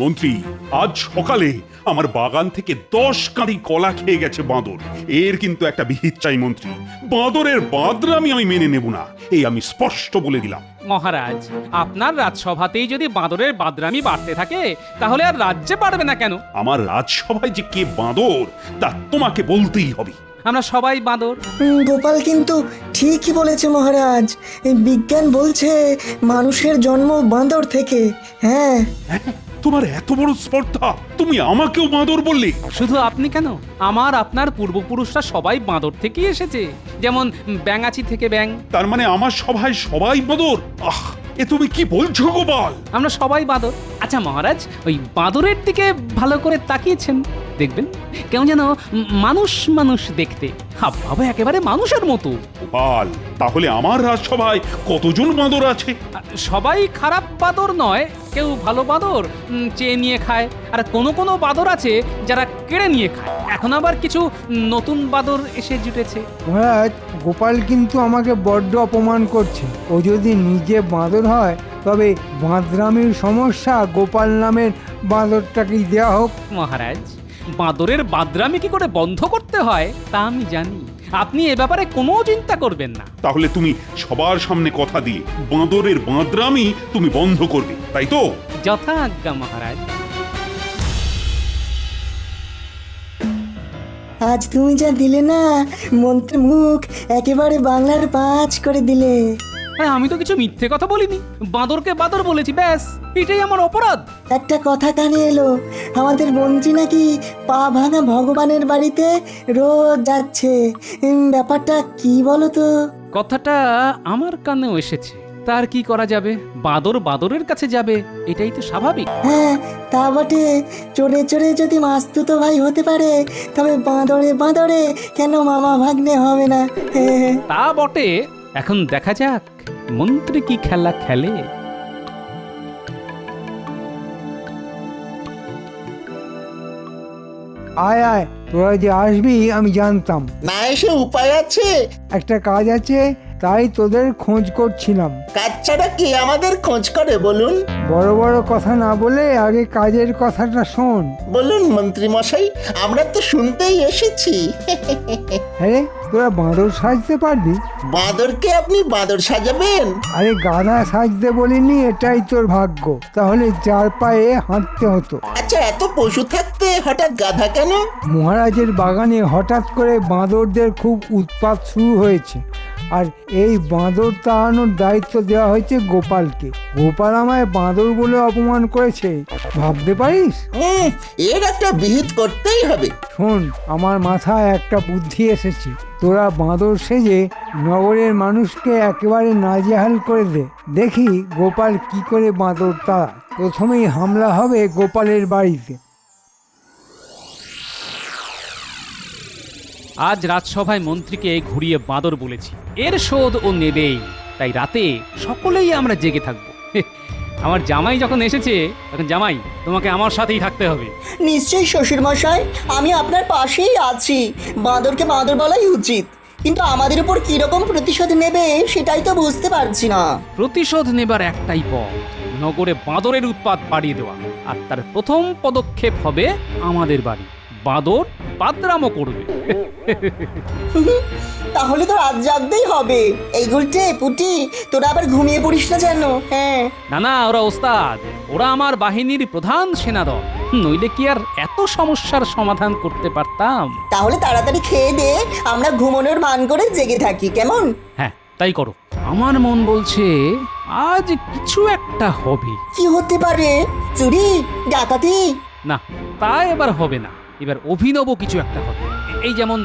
মন্ত্রী, আজ সকালে আমার বাগান থেকে 10 কাঁদি কলা খেয়ে গেছে বাঁদর। এর কিন্তু একটা বিহিত চাই মন্ত্রী। বাঁদরের বাঁদরামি আমি মেনে নেব না, এই আমি স্পষ্ট বলে দিলাম। মহারাজ, আপনার রাজসভাতেই যদি বাঁদরের বাদরামি বাড়তে থাকে তাহলে আর রাজ্যে পারবে না কেন? আমার রাজসভায় যে কে বাঁদর তা তোমাকে বলতেই হবে। আমরা সবাই বাঁদর। গোপাল কিন্তু ঠিকই বলেছে মহারাজ। এই বিজ্ঞান বলছে মানুষের জন্ম বাঁদর থেকে। হ্যাঁ, হ্যাঁ, তোমার এত বড় স্পর্ধা, তুমি আমাকেও বাঁদর বললে? শুধু আপনি কেন, আমার আপনার পূর্বপুরুষরা সবাই বাঁদর থেকেই এসেছে। যেমন ব্যাঙাচি থেকে ব্যাঙ। তার মানে আমার সভায় সবাই বাঁদর? আহ, এ তুমি কি বলছো গোপাল? আমরা সবাই বাঁদর। আচ্ছা মহারাজ, ওই বাঁদরের দিকে ভালো করে তাকিয়েছেন, দেখবেন কেমন যেন মানুষ মানুষ দেখতে, হাবভাবে একেবারে মানুষের মতো। গোপাল, তাহলে আমার রাজসভায় কতজন বাঁদর আছে? সবাই খারাপ বাঁদর নয়, কেউ ভালো বাঁদর চেয়ে নিয়ে খায়, আর কোনো কোনো বাঁদর আছে যারা কেড়ে নিয়ে খায়। এখন আবার কিছু নতুন বাঁদর এসে জুটেছে। মহারাজ, গোপাল কিন্তু আমাকে বড্ড অপমান করছে। ও যদি নিজে বাঁদর হয় তবে বাঁদরামির সমস্যা গোপাল নামের বাঁদরটাকেই দেওয়া হোক। মহারাজ, বাঁদরের বাদরামি কি করে বন্ধ করতে হয় তা আমি জানি। আপনি এ ব্যাপারে কোনো চিন্তা করবেন না। তাহলে তুমি সবার সামনে কথা দিয়ে বাঁদরের বাঁদরামি তুমি বন্ধ করবে, তাই তো? যথা আজ্ঞা মহারাজ। আজ তুমি যা দিলে না, মন্ত্রী মুখ একেবারে বাংলার 5 করে দিলে। হ্যাঁ, আমি তো কিছু মিথ্যে কথা বলিনি। বাঁদরকে বাঁদর বলেছি, ব্যাস, এটাই আমার অপরাধ। একটা কথা কানে এলো, আমাদের মন্ত্রী নাকি পা ভাঙা ভগবানের বাড়িতে রোজ যাচ্ছে। ব্যাপারটা কি বলো তো? কথাটা আমার কানেও এসেছে। তার কি করা যাবে, বাঁদর বাঁদরের কাছে যাবে, এটাই তো স্বাভাবিক। হ্যাঁ, তা বটে। চড়ে চড়ে যদি মাস্তুতো ভাই হতে পারে, তবে বাঁদরে বাঁদরে কেন মামা ভাগ্নে হবে না? তা বটে। এখন দেখা যাক মন্ত্রী কি খেলা খেলে। আয় আয়, তোরা যে আসবি আমি জানতাম। না এসে উপায় আছে? একটা কাজ আছে, তাই তোদের খোঁজ করছিলাম। কাজ ছাড়া কি আমাদের খোঁজ করে বলুন? বড় বড় কথা না বলে আগে কাজের কথাটা শোন। বলুন মন্ত্রী মশাই, আমরা তো শুনতেই এসেছি। আরে, তোরা বাঁদর সাজতে পারবি? বাঁদরকে আপনি বাঁদর সাজাবেন? আরে গাধা সাজতে বলিনি, এটাই তোর ভাগ্য। তাহলে 4 পায়ে হাঁটতে হতো। আচ্ছা, এত পশু থাকতে হঠাৎ গাধা কেন? মহারাজের বাগানে হঠাৎ করে বাঁদরদের খুব উৎপাত শুরু হয়েছে, আর এই বাঁদর তাড়ানোর দায়িত্ব দেওয়া হয়েছে গোপালকে। গোপাল আমায় বাঁদর বলে অপমান করেছে, ভাবতে পারিস? এর একটা বিহিত করতেই হবে। শোন, আমার মাথায় একটা বুদ্ধি এসেছে। তোরা বাঁদর সেজে নগরের মানুষকে একেবারে নাজেহাল করে দে, দেখি গোপাল কি করে বাঁদর তাড়ায়। প্রথমেই হামলা হবে গোপালের বাড়িতে। আজ রাজসভায় মন্ত্রীকে ঘুরিয়ে বাঁদর বলেছি, এর শোধ ও নেবেই। তাই রাতে সকলেই আমরা জেগে থাকবো। আমার জামাই যখন এসেছে, তখন জামাই তোমাকে আমার সাথেই থাকতে হবে। নিশ্চয়ই শ্বশুর মশাই, আমি আপনার পাশেই আছি। বাঁদরকে বাঁদর বলাই উচিত, কিন্তু আমাদের উপর কিরকম প্রতিশোধ নেবে সেটাই তো বুঝতে পারছি না। প্রতিশোধ নেবার একটাই পথ, নগরে বাঁদরের উৎপাত বাড়িয়ে দেওয়া। আর তার প্রথম পদক্ষেপ হবে আমাদের বাড়ি। বাঁদর বাদরামও করবে। তাহলে তো রাত জাগতেই হবে। এই গুলটে পুটি, তোরা আবার ঘুমিয়ে পড়িস না যেন। হ্যাঁ, না না, ওরা ওস্তাদ, ওরা আমার বাহিনীর প্রধান সেনাদল। নইলে কি আর এত সমস্যার সমাধান করতে পারতাম? তাহলে তাড়াতাড়ি খেয়ে দে, আমরা ঘুমানোর ভান করে জেগে থাকি, কেমন? হ্যাঁ, তাই করো। আমার মন বলছে আজ কিছু একটা হবে। কি হতে পারে? চুরি, ডাকাতি? না, তা এবার হবে না। এবার অভিনব কিছু একটা হবে। এই যেমন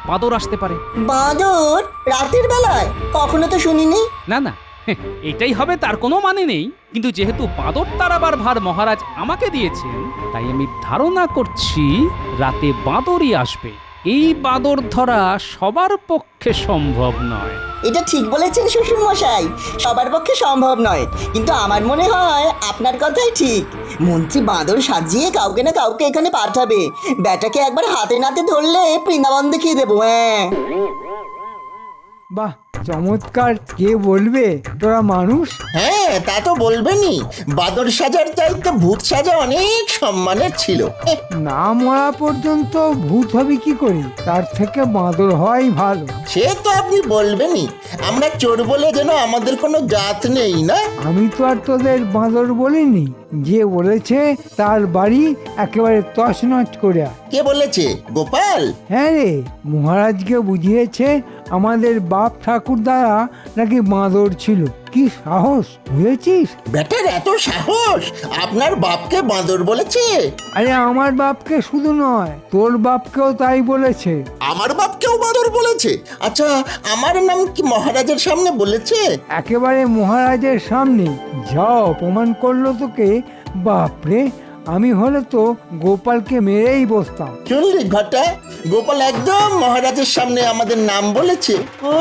বাঁদর আসতে পারে। বাঁদর রাতের বেলায়? কখনো তো শুনিনি। না না, এটাই হবে তার কোনো মানে নেই। কিন্তু যেহেতু বাঁদর তাড়াবার ভার মহারাজ আমাকে দিয়েছেন, তাই আমি ধারণা করছি রাতে বাঁদরই আসবে। এই বাঁদর ধরা সবার পক্ষে সম্ভব নয়। এটা ঠিক বলেছেন শ্বশুর মশাই, সবার পক্ষে সম্ভব নয়। কিন্তু আমার মনে হয় আপনার কথাই ঠিক। মন্ত্রী বাঁদর সাজিয়ে কাউকে না কাউকে এখানে পাঠাবে। ব্যাটাকে একবার হাতে নাতে ধরলে বৃন্দাবন দেখিয়ে দেবো। হ্যাঁ, বাহ, চমৎকার, কে বলবে তোরা মানুষ? হ্যাঁ, তা তো বলবেনই। বাদর সাজার চাইতে ভূত সাজা অনেক সম্মানের ছিল। না মরা পর্যন্ত ভূত হবে কি করে? তার থেকে বাঁদর হওয়াই ভালো। সে তো আপনি বলবেনই। আমরা চোর বলে যেন আমাদের কোনো জাত নেই, না? আমি তো আর তোদের বাঁদর বলিনি, যে বলেছে তার বাড়ি একেবারে তছনছ করে আয়। কে বলেছে? গোপাল? হ্যাঁ রে, মহারাজকে বুঝিয়েছে আমাদের বাপ ঠাকুর দ্বারা নাকি বাঁদর ছিল। কি সাহস, বুঝেছিস? বেটার এত সাহস! আপনার বাপকে বাঁদর বলেছে? আরে আমার বাপকে শুধু নয়, তোর বাপকেও তাই বলেছে। আমার বাপকেও বাঁদর বলেছে? আচ্ছা, আমার নাম কি মহারাজের সামনে বলেছে? একেবারে মহারাজের সামনে। যা অপমান করলো তোকে, বাপরে! আমি হলে তো গোপালকে মেরেই বসতাম। শুনলি ঘটা, গোপাল একদম মহারাজের সামনে আমাদের নাম বলেছে। ও,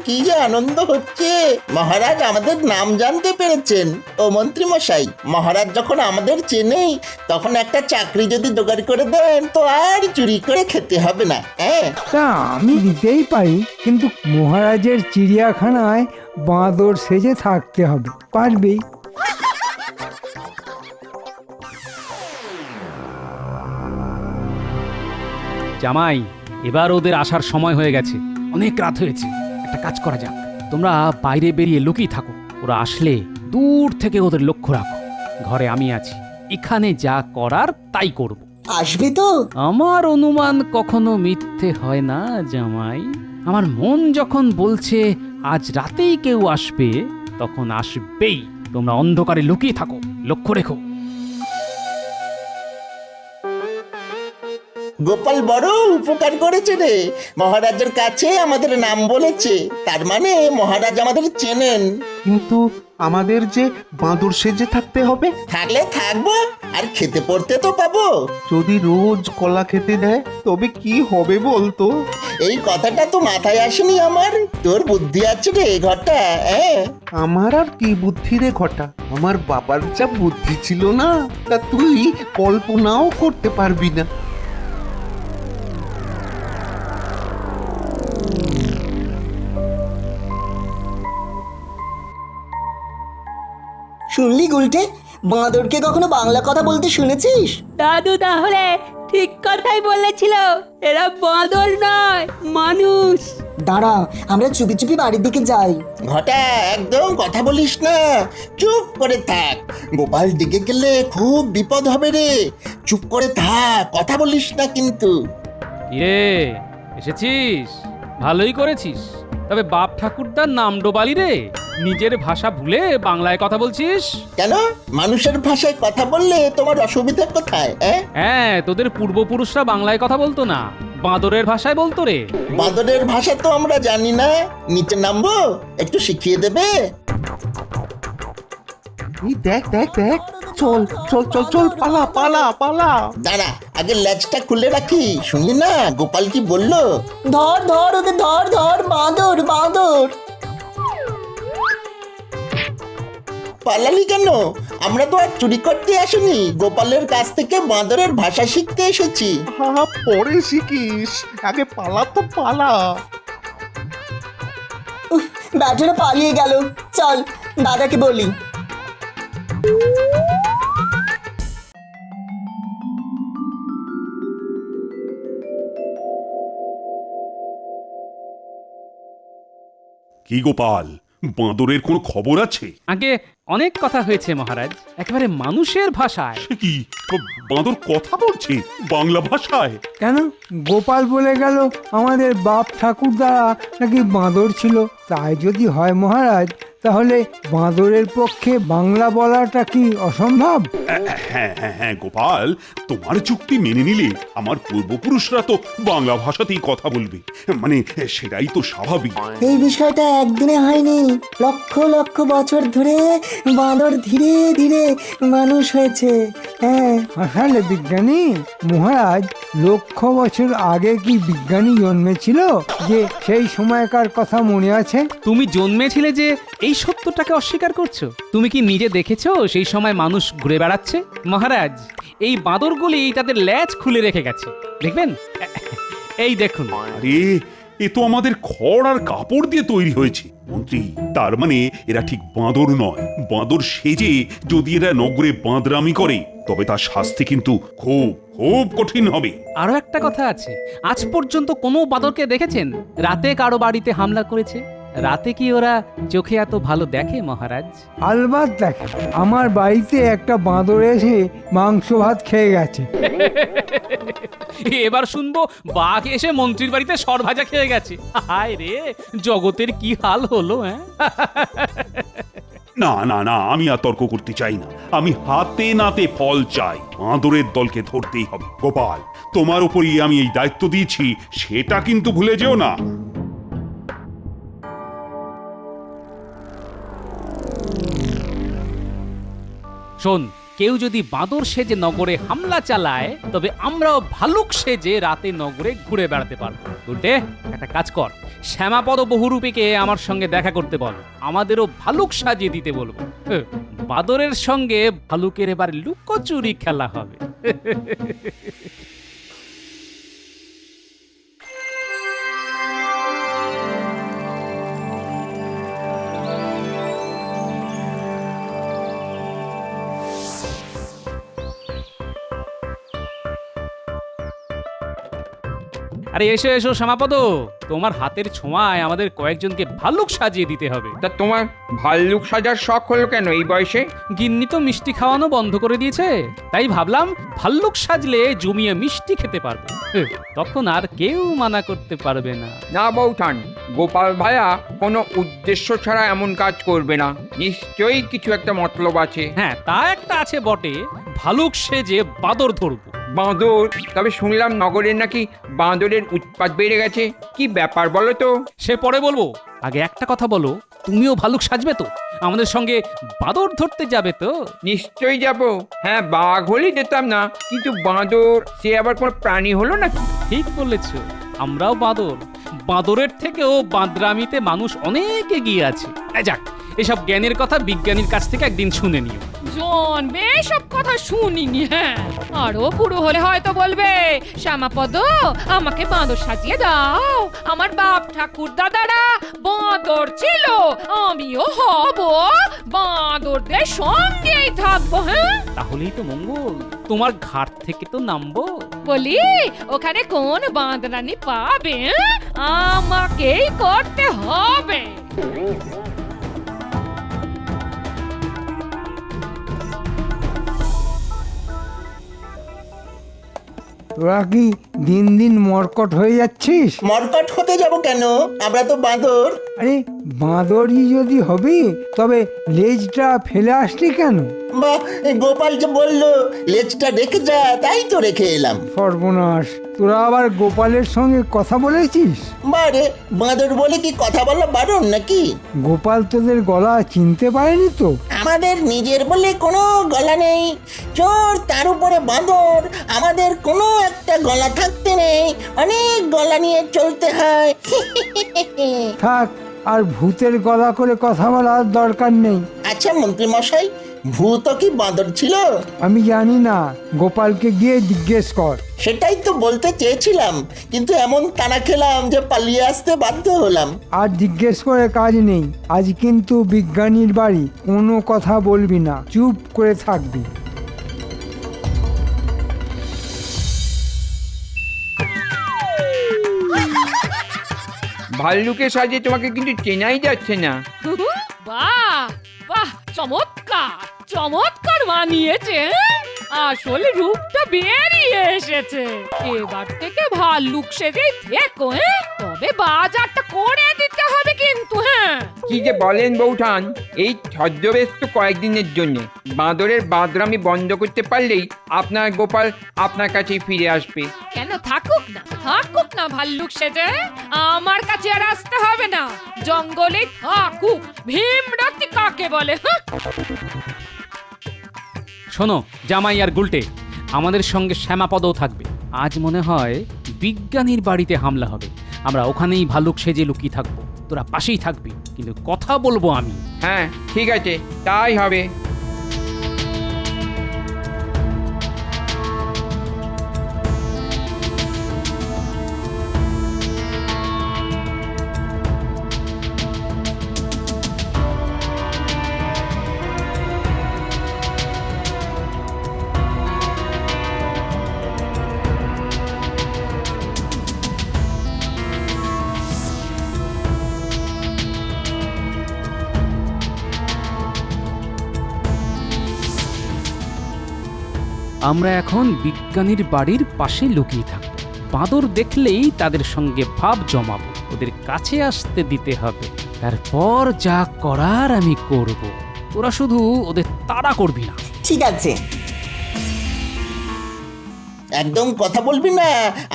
কি যে আনন্দ হচ্ছে! মহারাজ আমাদের নাম জানতে পেরেছেন। ও মন্ত্রী মশাই, মহারাজ যখন আমাদের চেনেই, তখন একটা চাকরি যদি জোগাড় করে দেন তো আর চুরি করে খেতে হবে না। হ্যাঁ, তা আমি দিতেই পারি, কিন্তু মহারাজের চিড়িয়াখানায় বাঁদর সেজে থাকতে হবে। পারবি? জামাই, এবার ওদের আসার সময় হয়ে গেছে, অনেক রাত হয়েছে। একটা কাজ করা যাক, তোমরা বাইরে বেরিয়ে লুকিয়ে থাকো। ওরা আসলে দূর থেকে ওদের লক্ষ্য রাখো। ঘরে আমি আছি, এখানে যা করার তাই করব। আসবে তো? আমার অনুমান কখনো মিথ্যে হয় না জামাই। আমার মন যখন বলছে আজ রাতেই কেউ আসবে, তখন আসবেই। তোমরা অন্ধকারে লুকিয়ে থাকো, লক্ষ্য রেখো। গোপাল বড় উপকার করেছে রে। মহারাজের কাছে আমাদের নাম বলেছে, তার মানে মহারাজ আমাদের চেনেন। কিন্তু আমাদের যে বাঁদর সেজে থাকতে হবে। থাকলে থাকবো, আর খেতে পড়তে তো পাবো। যদি রোজ কলা খেতে দেয় তবে কি হবে বলতো? এই কথাটা তো মাথায় আসেনি আমার। তোর বুদ্ধি আছে রে ঘটা। হ্যাঁ, আমার আর কি বুদ্ধি রে ঘটা, আমার বাবার যা বুদ্ধি ছিল না, তা তুই কল্পনাও করতে পারবি না। শুনলি গুলটে, বাঁদরকে কখনো বাংলা কথা বলতে শুনেছিস? দাদু তাহলে ঠিক কথাই বলেছিল, এরা বাঁদর নয়, মানুষ। দাঁড়া, আমরা চুপি চুপি বাড়ির দিকে যাই। ঘটা একদম কথা বলিস না, চুপ করে থাক। গোপাল দিকে গেলে খুব বিপদ হবে রে। চুপ করে থাক, কথা বলিস না কিন্তু। ইরে, এসেছিস? ভালোই করেছিস। তবে বাপ ঠাকুরদার নাম ডোবালি রে, নিজের ভাষা ভুলে বাংলায় কথা বলছিস। কেন? মানুষের ভাষায় কথা বললে তোমার অসুবিধা কোথায়? হ্যাঁ, তোদের পূর্বপুরুষরা বাংলায় কথা বলতো না, বাঁদরের ভাষায় বলতো রে। বাঁদরের ভাষা তো আমরা জানি না। নিচে নামবো, একটু শিখিয়ে দেবে? এই দেখ দেখ দেখ, চল চল চল চল, পালা পালা পালা। দাঁড়া, আগে লেজটা খুলে রাখি। শুনলি না গোপাল কি বললো? ধর ধর ওকে, ধর ধর, বাঁদর বাঁদর। পালালি কেন? আমরা তো আর চুরি করতে আসিনি, গোপালের কাছ থেকে বাঁদরের ভাষা শিখতে এসেছি। হা, পরে শিখিস, আগে পালা তো পালা। ব্যাটারা পালিয়ে গেল। চল দাদাকে বলি। কি গোপাল, বাঁদরের কোনো খবর আছে? আগে অনেক কথা হয়েছে মহারাজ, একেবারে মানুষের ভাষায়। সে কি, বাঁদর কথা বলছে বাংলা ভাষায়? কেন? গোপাল বলে গেল আমাদের বাপ ঠাকুর দ্বারা নাকি বাঁদর ছিল। তাই যদি হয় মহারাজ, তাহলে বাঁদরের পক্ষে বাংলা বলাটা কি অসম্ভব? হ্যাঁ হ্যাঁ হ্যাঁ গোপাল, তোমার যুক্তি মেনে নিলে আমার পূর্বপুরুষরা তো বাংলা ভাষাতেই কথা বলবে, মানে সেটাই তো স্বাভাবিক। এই বিষয়টা একদিনে হয়নি, লক্ষ লক্ষ বছর ধরে বাঁদর ধীরে ধীরে মানুষ হয়েছে। হ্যাঁ, আসলে বিজ্ঞানী মহারাজ, লক্ষ বছর আগে কি বিজ্ঞানী জন্মেছিল যে সেই সময়কার কথা মনে আছে? তুমি জন্মেছিলে যে এই সত্যটাকে অস্বীকার করছো? তুমি কি নিজে দেখেছো সেই সময় মানুষ ঘুরে বেড়াচ্ছে? মহারাজ, এই বাঁদরগুলি তাদের ল্যাজ খুলে রেখে গেছে, দেখবেন। এই দেখুন। আরে, এ তো আমাদের খড় আর কাপড় দিয়ে তৈরি হয়েছে। মন্ত্রী, তার মানে এরা ঠিক বাঁদর নয়। বাঁদর সেজে যদি এরা নগরে বাঁদরামি করে তবে তার শাস্তি কিন্তু খুব খুব কঠিন হবে। আরো একটা কথা আছে, আজ পর্যন্ত কোনো বাদরকে দেখেছেন রাতে কারো বাড়িতে হামলা করেছে? রাতে কি ওরা চোখে এত ভালো দেখে মহারাজ? আলবাত দেখে, আমার বাড়িতে একটা বাঁদর এসে মাংস ভাত খেয়ে গেছে। এবার শুনবো বাঘ এসে মন্ত্রীর বাড়িতে সরভাজা খেয়ে গেছে। হায় রে, জগতের কি হাল হলো! হ্যাঁ, না না না, আমি আর তর্ক করতে চাই না। আমি হাতে নাতে ফল চাই। বাঁদরের দলকে ধরতেই হবে। গোপাল, তোমার উপরই আমি এই দায়িত্ব দিয়েছি, সেটা কিন্তু ভুলে যেও না। শোন, কেউ যদি বাঁদর সেজে নগরে হামলা চালায় তবে আমরাও ভালুক সেজে রাতে নগরে ঘুরে বেড়াতে পারবো। উল্টে একটা কাজ কর, শ্যামাপদ বহুরূপীকে আমার সঙ্গে দেখা করতে বল, আমাদেরও ভালুক সাজিয়ে দিতে বলবো। বাঁদরের সঙ্গে ভালুকের এবার লুকোচুরি খেলা হবে। আরে এসো এসো শ্যামাপদ, তোমার হাতের ছোঁয়ায় আমাদের কয়েকজনকে ভাল্লুক সাজিয়ে দিতে হবে। তা তোমার ভাল্লুক সাজার শখ হলো কেন এই বয়সে? গিন্নি তো মিষ্টি খাওয়ানো বন্ধ করে দিয়েছে, তাই ভাবলাম ভাল্লুক সাজলে জমিয়ে মিষ্টি খেতে পারবো। তখন আর কেউ মানা করতে পারবে না। না বৌঠান, গোপাল ভায়া কোনো উদ্দেশ্য ছাড়া এমন কাজ করবে না, নিশ্চয়ই কিছু একটা মতলব আছে। হ্যাঁ, তা একটা আছে বটে, ভালুক সেজে বাদর ধরবো। বাঁদর? তবে শুনলাম নগরের নাকি বাঁদরের উৎপাত বেড়ে গেছে, কি ব্যাপার বলো তো? সে পরে বলবো, আগে একটা কথা বলো, তুমিও ভালুক সাজবে তো? আমাদের সঙ্গে বাদর ধরতে যাবে তো? নিশ্চয়ই যাব। হ্যাঁ, বাঘ হলেই যেতাম না, কিন্তু বাঁদর সে আবার কোনো প্রাণী হলো নাকি? ঠিক বলেছ, আমরাও বাদর। বাদরের থেকেও বাঁদরামিতে মানুষ অনেক এগিয়ে আছে। যাক, এসব জ্ঞানের কথা বিজ্ঞানীর কাছ থেকে একদিন শুনে নিও। জন্মে সব কথা শুনিনি। হ্যাঁ, আরো বুড়ো হলে হয়তো বলবে, শ্যামাপদ আমাকে বাঁদর সাজিয়ে দাও, আমার বাপ ঠাকুর দাদারা বাঁদর ছিল, আমিও হব, বাঁদরদের সঙ্গেই থাকবো। হ্যাঁ, তাহলেই তো মঙ্গল, তোমার ঘাট থেকে তো নামবো। বলি ওখানে কোন বাঁদরানি পাবে? আমাকেই করতে হবে। তোরা কি দিন দিন মরকট হয়ে যাচ্ছিস? মরকট হতে যাব কেন? আমরা তো বাঁদর। আরে বাঁদরই যদি হবি তবে লেজটা ফেলে আসলি কেন? বা গোপাল যে বললো লেজটা রেখে যা, তাই তো রেখে এলাম। সর্বনাশ, তোরা আবার গোপালের সঙ্গে কথা বলেছিস? বারে, বাঁদর বলে কি কথা বলা বারণ নাকি? গোপাল তোদের গলা চিনতে পারেনি তো? আমাদের নিজের বলে কোনো গলা নেই, চোর তার উপরে বাঁদর, আমাদের কোনো একটা গলা থাকতে নেই, অনেক গলা নিয়ে চলতে হয়। থাক, আর ভূতের গলা করে কথা বলার দরকার নেই। আচ্ছা মন্ত্রী মশাই, ভূত কি বাঁদর ছিল? আমি জানি না, গোপালকে গিয়ে জিজ্ঞেস কর। সেটাই তো বলতে চেয়েছিলাম, কিন্তু এমন টানা খেলাম যে পালিয়ে আসতে বাধ্য হলাম। আর জিজ্ঞেস করে কাজ নেই, আজ কিন্তু বিজ্ঞানীর বাড়ি, কোনো কথা বলবি না, চুপ করে থাকবি। ভাল্লুকের সাজে তোমাকে কিন্তু চেনাই যাচ্ছে না। বাহ বাহ, চমৎকার চমৎকার মানিয়েছে। আসল রূপটা বেরিয়ে এসেছে। এবার থেকে ভাল্লুক সেজেই থেকো। হ্যাঁ, তবে বাজারটা করে দিতে হবে কিন্তু। হ্যাঁ, কি যে বলেন বৌঠান, এই ছদ্মবেশ তো কয়েকদিনের জন্য। বাঁদরের বাঁদরামি বন্ধ করতে পারলেই আপনার গোপাল আপনার কাছেই ফিরে আসবে। কেন থাকুক না ভাল্লুক সেজে, আমার কাছে আর আসতে হবে না, জঙ্গলে থাকুক। ভীমরাতি কাকে বলে? হ্যাঁ, শোনো জামাই আর গুলটে, আমাদের সঙ্গে শ্যামাপদও থাকবে। আজ মনে হয় বিজ্ঞানীর বাড়িতে হামলা হবে, আমরা ওখানেই ভালুক সেজে লুকিয়ে থাকবো। তোরা পাশেই থাকবি, কিন্তু কথা বলবো আমি। হ্যাঁ ঠিক আছে, তাই হবে। আমরা এখন বিজ্ঞানীর বাড়ির পাশে লুকিয়ে থাকবো। বাঁদর দেখলেই তাদের সঙ্গে ভাব জমাবো, ওদের কাছে আসতে দিতে হবে। তারপর যা করার আমি করব। তোরা শুধু ওদের তাড়া করবি না। ঠিক আছে। একদম কথা বলবি না,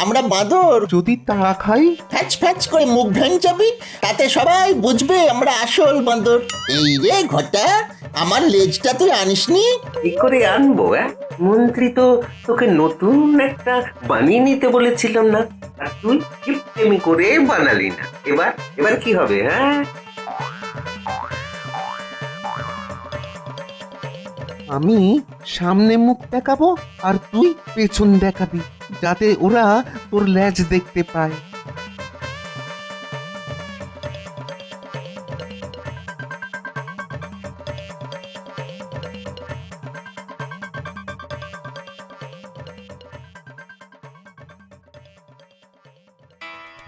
আমরা বাঁদর। যদি তাড়া খাই? ফ্যাচ ফ্যাচ করে মুখ ভেঙে যাবি, তাতে সবাই বুঝবে আমরা আসল বাঁদর। এই রে ঘটা, আমার লেজটা তুই আনিসনি? কি করে আনবো? মন্ত্রী তো তোকে নতুন একটা বানিয়ে নিতে বলেছিলাম না, আর তুই কিপটেমি করে বানালি না। এবার এবার কি হবে? হ্যাঁ, আমি সামনে মুখ দেখাবো আর তুই পেছন দেখাবি, যাতে ওরা তোর লেজ দেখতে পায়।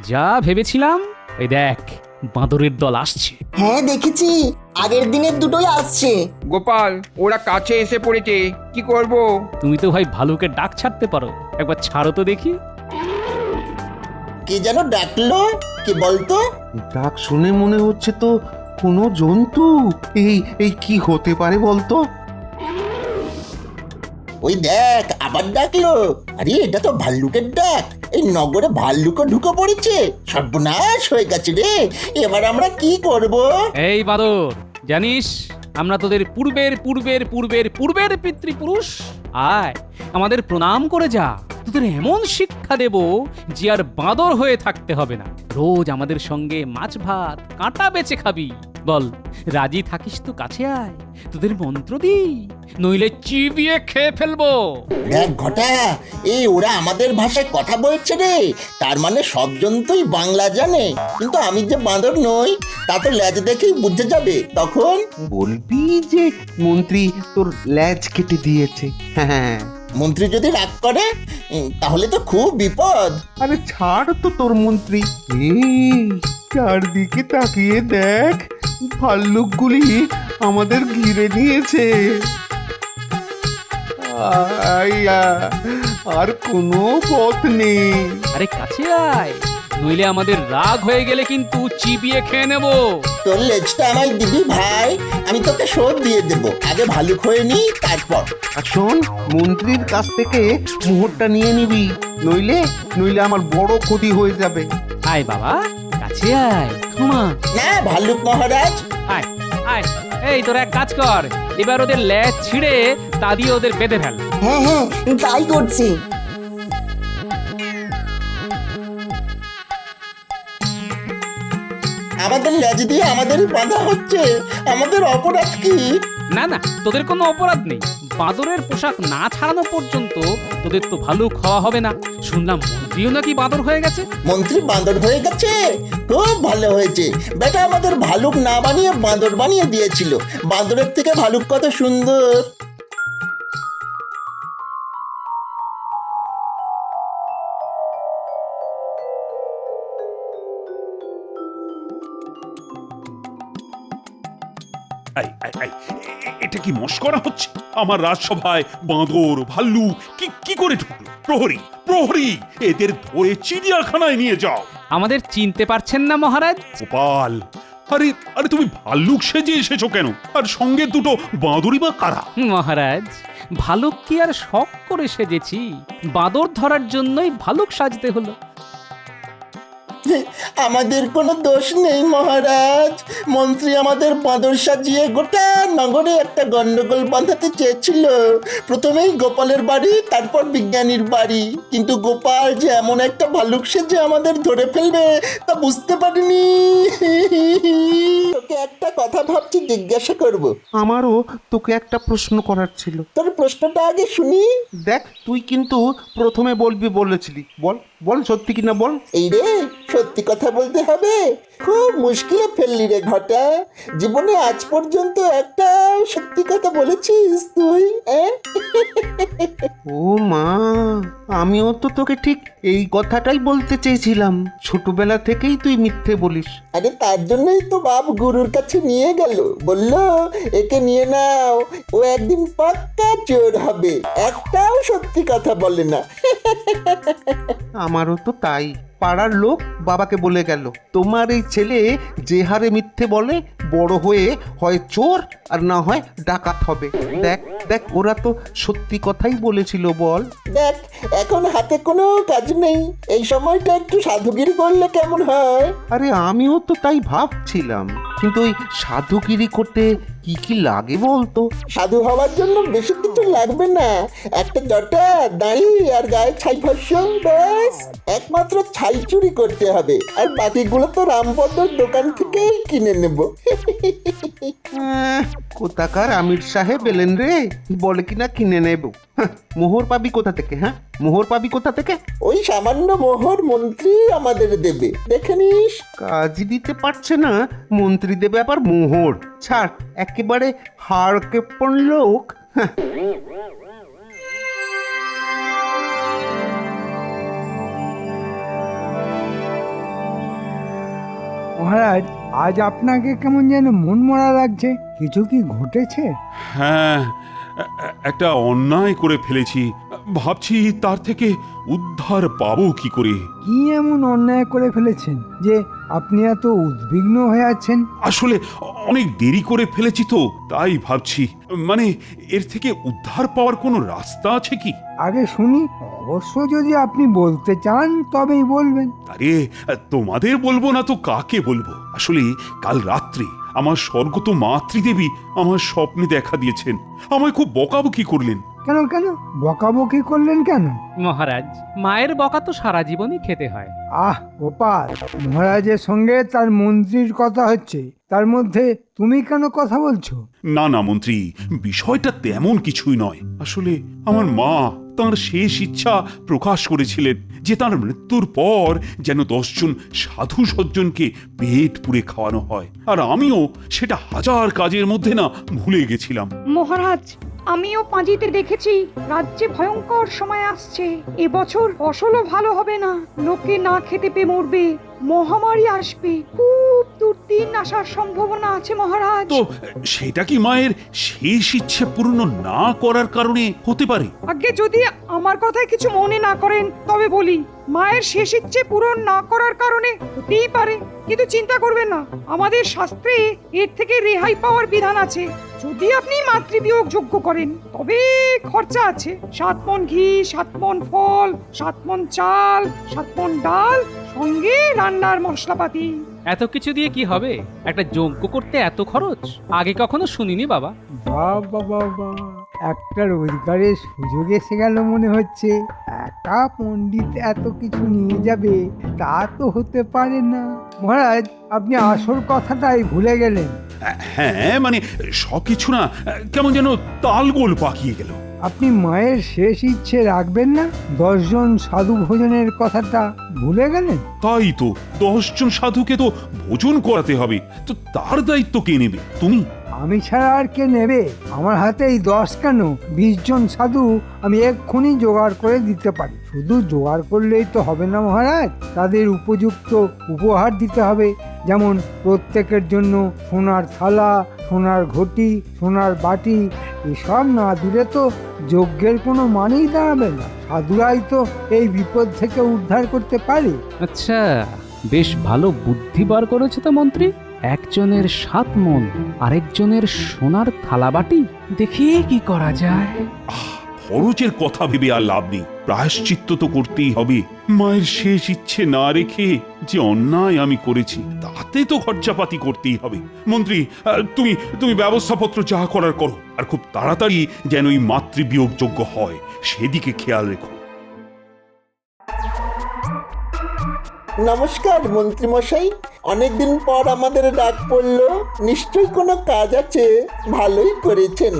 যা ভেবেছিলাম, ওই দেখ বাঁদরের দল আসছে। হ্যাঁ দেখেছি, আগের দিনের দুটোই আসছে। গোপাল, ওরা কাছে এসে পড়েছে, কি করব? তুমি তো ভাই ভালুকের ডাক ছাড়তে পারো, একবার ছাড়ো তো দেখি। কে যেন ডাকলো, কে বলতো? ডাক শুনে মনে হচ্ছে তো কোনো জন্তু। এই এই কি হতে পারে বলতো? ওই দেখ আবার ডাকলো। আরে এটা তো ভাল্লুকের ডাক। এই নগরে ভাল্লুকও ঢুকে পড়েছে, সর্বনাশ হয়ে গেছে রে। এবার আমরা কি করব? এই বাঁদর, জানিস আমরা তোদের পূর্বের পূর্বের পূর্বের পূর্বের পিতৃপুরুষ। আয় আমাদের প্রণাম করে যা, তোদের এমন শিক্ষা দেব যে আর বাঁদর হয়ে থাকতে হবে না। রোজ আমাদের সঙ্গে মাছ ভাত কাঁটা বেচে খাবি। বল, রাজি থাকিস তো কাছে আয়, তোদের মন্ত্র দি, নইলে চিবিয়ে খেয়ে ফেলবো। দেখ ঘটা, এই ওরা আমাদের ভাষায় কথা বলছে রে। তার মানে সব জন্তুই বাংলা জানে, কিন্তু আমি যে বাঁদর নই তা তো লেজ দেখেই বুঝে যাবে। তখন বলবি যে মন্ত্রী তোর লেজ কেটে দিয়েছে। হ্যাঁ, মন্ত্রী যদি রাগ করে তাহলে তো খুব বিপদ। আরে ছাড় তো তোর মন্ত্রী। এই চারদিকে তাকিয়ে দেখ, ভাল্লুকগুলি আমাদের ঘিরে নিয়েছে। আইয়া, আর কোনো পথ নেই। আরে কাছে আয়, নইলে আমাদের রাগ হয়ে গেলে কিন্তু চিবিয়ে খেয়ে নেব। তোর লেজটা আমায় দিবি ভাই, আমি তোকে শোধ দিয়ে দেব। আগে ভালুক হয়ে নি, তারপর। আর শোন, মন্ত্রীর কাছ থেকে মোহরটা নিয়ে নিবি, নইলে নইলে আমার বড় ক্ষতি হয়ে যাবে। আয় বাবা, কাছে আয়, ক্ষমা না ভাল্লুক মহারাজ। আয় আয়। এই তোর এক কাজ কর, এবার ওদের লেজ ছিঁড়ে তা দিয়ে ওদের বেঁধে ফেল। হ্যাঁ হ্যাঁ, তাই করছি। আমাদের লেজ দিয়ে আমাদের বাঁধা হচ্ছে, আমাদের অপরাধ কি? না না, তোদের কোনো অপরাধ নেই। বাঁদরের পোশাক না ছাড়ানো পর্যন্ত তোদের তো ভালো খাওয়া হবে না। শুনলাম মন্ত্রীও নাকি বাঁদর হয়ে গেছে। মন্ত্রী বাঁদর হয়ে গেছে? খুব ভালো হয়েছে। বেটা আমাদের ভালুক না বানিয়ে বাঁদর বানিয়ে দিয়েছিল। বাঁদরের থেকে ভালুক কত সুন্দর। এটা কি মস্করা হচ্ছে? আমার রাজসভায় বাঁদর ভাল্লু কি কি করে ঢুকলো? প্রহরী, প্রহরী, এদের ধরে চিড়িয়াখানায় নিয়ে যাও। আমাদের চিনতে পারছেন না মহারাজ? গোপাল, আরে আরে তুমি ভাল্লুক সেজে এসেছো কেন? আর সঙ্গে দুটো বাঁদরই বা কারা? মহারাজ, ভালুক কি আর শখ করে সেজেছি? বাঁদর ধরার জন্যই ভালুক সাজতে হলো। আমাদের কোনো দোষ নেই মহারাজ। মন্ত্রী আমাদের বাঁদর সাজিয়ে গোটা নগরে একটা গন্ডগোল বাঁধাতে চেয়েছিল। প্রথমেই গোপালের বাড়ি, তারপর বিজ্ঞানীর বাড়ি। কিন্তু গোপাল যে এমন একটা ভালুক সেজে আমাদের ধরে ফেলবে তা বুঝতে পারিনি। তোকে একটা কথা ভাবছি জিজ্ঞাসা করব। আমারও তোকে একটা প্রশ্ন করার ছিল। তোর প্রশ্নটা আগে শুনি। দেখ, তুই কিন্তু প্রথমে বলবি বলেছিলি। বল বল, সত্যি কিনা বল। এই রে, সত্যি কথা বলতে হবে? খুব মুশকিলে ফেললি রে ঘটা। জীবনে আজ পর্যন্ত একটা সত্যি কথা বলেছিস তুই? ও মা, আমিও তো তোকে ঠিক এই কথাটাই বলতে চেয়েছিলাম। ছোটবেলা থেকেই তুই মিথ্যে বলিস। আরে তার জন্যই তো বাপ গুরুর কাছে নিয়ে গেল, বললো একে নিয়ে নাও, ও একদিন পাক্কা চোর হবে, একটাও সত্যি কথা বলে না। আমারও তো তাই। পাড়ার লোক বাবাকে বলে গেল, তোমার এই ছেলে যে হারে মিথ্যে বলে বড় হয়ে হয় চোর আর না হয় ডাকাত হবে। দেখ দেখ, ওরা তো সত্যি কথাই বলেছিল বল। দেখ এখন হাতে কোনো কাজ নেই, এই সময়টা একটু সাধুগিরি করলে কেমন হয়? আরে আমিও তো তাই ভাবছিলাম, কিন্তু ওই সাধুগিরি করতে কি কি লাগে বলতো? সাধু হওয়ার জন্য বেশি কিছু লাগবে না, একটা জটা, দাড়ি আর গায়ে ছাই ফসল, ব্যাস। একমাত্র ছাই চুরি করতে হবে, আর বাকিগুলো তো রামপদর দোকান থেকেই কিনে নেব। কোথাকার আমির সাহেব এলেন রে, বলে কিনা কিনে নেব। মোহর পাবি কোথা থেকে? হ্যাঁ, মোহর পাবি কোথা থেকে? ওই সামান্য মোহর মন্ত্রী আমাদের দেবে, দেখে নিস। কাজই দিতে পারছে না, মন্ত্রী দেবে আবার মোহর? ছাড়, একেবারে হাড় কেপন লোক। হ্যাঁ। মহারাজ, আজ আপনাকে কেমন যেন মন মরা লাগছে, কিছু কি ঘটেছে? হ্যাঁ, একটা অন্যায় করে ফেলেছি, ভাবছি তার থেকে উদ্ধার পাবো কি করে। কি এমন অন্যায় করে ফেলেছেন যে আপনি এত উদ্বিগ্ন হয়ে আছেন? আসলে অনেক দেরি করে ফেলেছি তো, তাই ভাবছি, মানে এর থেকে উদ্ধার পাওয়ার কোনো রাস্তা আছে কি? আগে শুনি, অবশ্য যদি আপনি বলতে চান তবেই বলবেন। আরে তোমাদের বলবো না তো কাকে বলবো? আসলে কাল রাত্রে আমার স্বর্গত মাতৃদেবী আমার স্বপ্নে দেখা দিয়েছেন, আমায় খুব বকাবকি করলেন। কেন কেন বকাবকি করলেন কেন? মহারাজ, মায়ের বকা তো সারা জীবনই খেতে হয়। আহ গোপাল, মহারাজের সঙ্গে তার মন্ত্রীর কথা হচ্ছে, তার মধ্যে তুমি কেন কথা বলছো? না না মন্ত্রী, বিষয়টা তেমন কিছুই নয়। আসলে আমার মা তাঁর শেষ ইচ্ছা প্রকাশ করেছিলেন যে তাঁর মৃত্যুর পর যেন 10 জন সাধু সজ্জনকে পেট পুড়ে খাওয়ানো হয়, আর আমিও সেটা হাজার কাজের মধ্যে না ভুলে গেছিলাম। মহারাজ, আমিও পাঁজিতে দেখেছি রাজ্যে ভয়ঙ্কর সময় আসছে। এবছর ফসলও ভালো হবে না, লোকে না খেতে পেয়ে মরবে, মহামারী আসবে, খুব দুর্দিন আসার সম্ভাবনা আছে মহারাজ। তো সেটা কি মায়ের শেষ ইচ্ছে পূর্ণ না করার কারণে হতে পারে? আগে যদি আমার কথায় কিছু মনে না করেন তবে বলি, মায়ের শেষ ইচ্ছে পূরণ না করার কারণে হতেই পারে, কিন্তু চিন্তা করবেন না, আমাদের শাস্ত্রে এর থেকে রেহাই পাওয়ার বিধান আছে। যদি আপনি মাতৃবিয়োগ যোগ্য করেন তবে খরচা আছে, 7 মণ ঘি, 7 মণ ফল, 7 মণ চাল, 7 মণ ডাল, সঙ্গে রান্নার মশলাপাতি। এত কিছু দিয়ে কি হবে? একটা যজ্ঞ করতে এত খরচ আগে কখনো শুনিনি বাবা। বাবা বাবা, একটা রোজগারের সুযোগ এসে গেল মনে হচ্ছে। একা পণ্ডিত এত কিছু নিয়ে যাবে তা তো হতে পারে না। মহারাজ, আপনি আসল কথাটাই ভুলে গেলেন। হ্যাঁ, মানে সবকিছু না কেমন যেন তালগোল পাকিয়ে গেল। আপনি মায়ের শেষ ইচ্ছে রাখবেন না? 10 জন সাধু ভোজনের কথাটা ভুলে গেলেন? তাই তো, 10 জন সাধুকে তো ভোজন করাতে হবে, তো তার দায়িত্ব কে নেবে? তুমি? আমি ছাড়া আর কে নেবে? আমার হাতেই 10 কেন, 20 জন সাধু আমি এক্ষুনি জোগাড় করে দিতে পারি। শুধু জোগাড় করলেই তো হবে না মহারাজ, তাদের উপযুক্ত উপহার দিতে হবে। যেমন প্রত্যেকের জন্য সোনার থালা, সোনার ঘটি, সোনার বাটি, এসব না দিলে তো যজ্ঞের কোনো মানেই দাঁড়াবে না। সাধুরাই তো এই বিপদ থেকে উদ্ধার করতে পারে। আচ্ছা, বেশ ভালো বুদ্ধি বার করেছে তো মন্ত্রী। একজনের 7 মণ, আরেকজনের সোনার থালাবাটি। দেখি কি করা যায়। খরচের কথা ভেবে আর লাভ নেই, প্রায়শ্চিত্ত তো করতেই হবে। মায়ের শেষ ইচ্ছে না রেখে যে অন্যায় আমি করেছি তাতে তো খরচাপাতি করতেই হবে। মন্ত্রী, তুমি ব্যবস্থাপত্র যা করার করো, আর খুব তাড়াতাড়ি যেন এই মাতৃবিয়োগ যোগ্য হয় সেদিকে খেয়াল রেখো। নমস্কার মন্ত্রী মশাই, অনেকদিন পর আমাদের ডাক পড়লো, নিশ্চয়ই কোনো কাজ আছে। ভালোই করেছেন,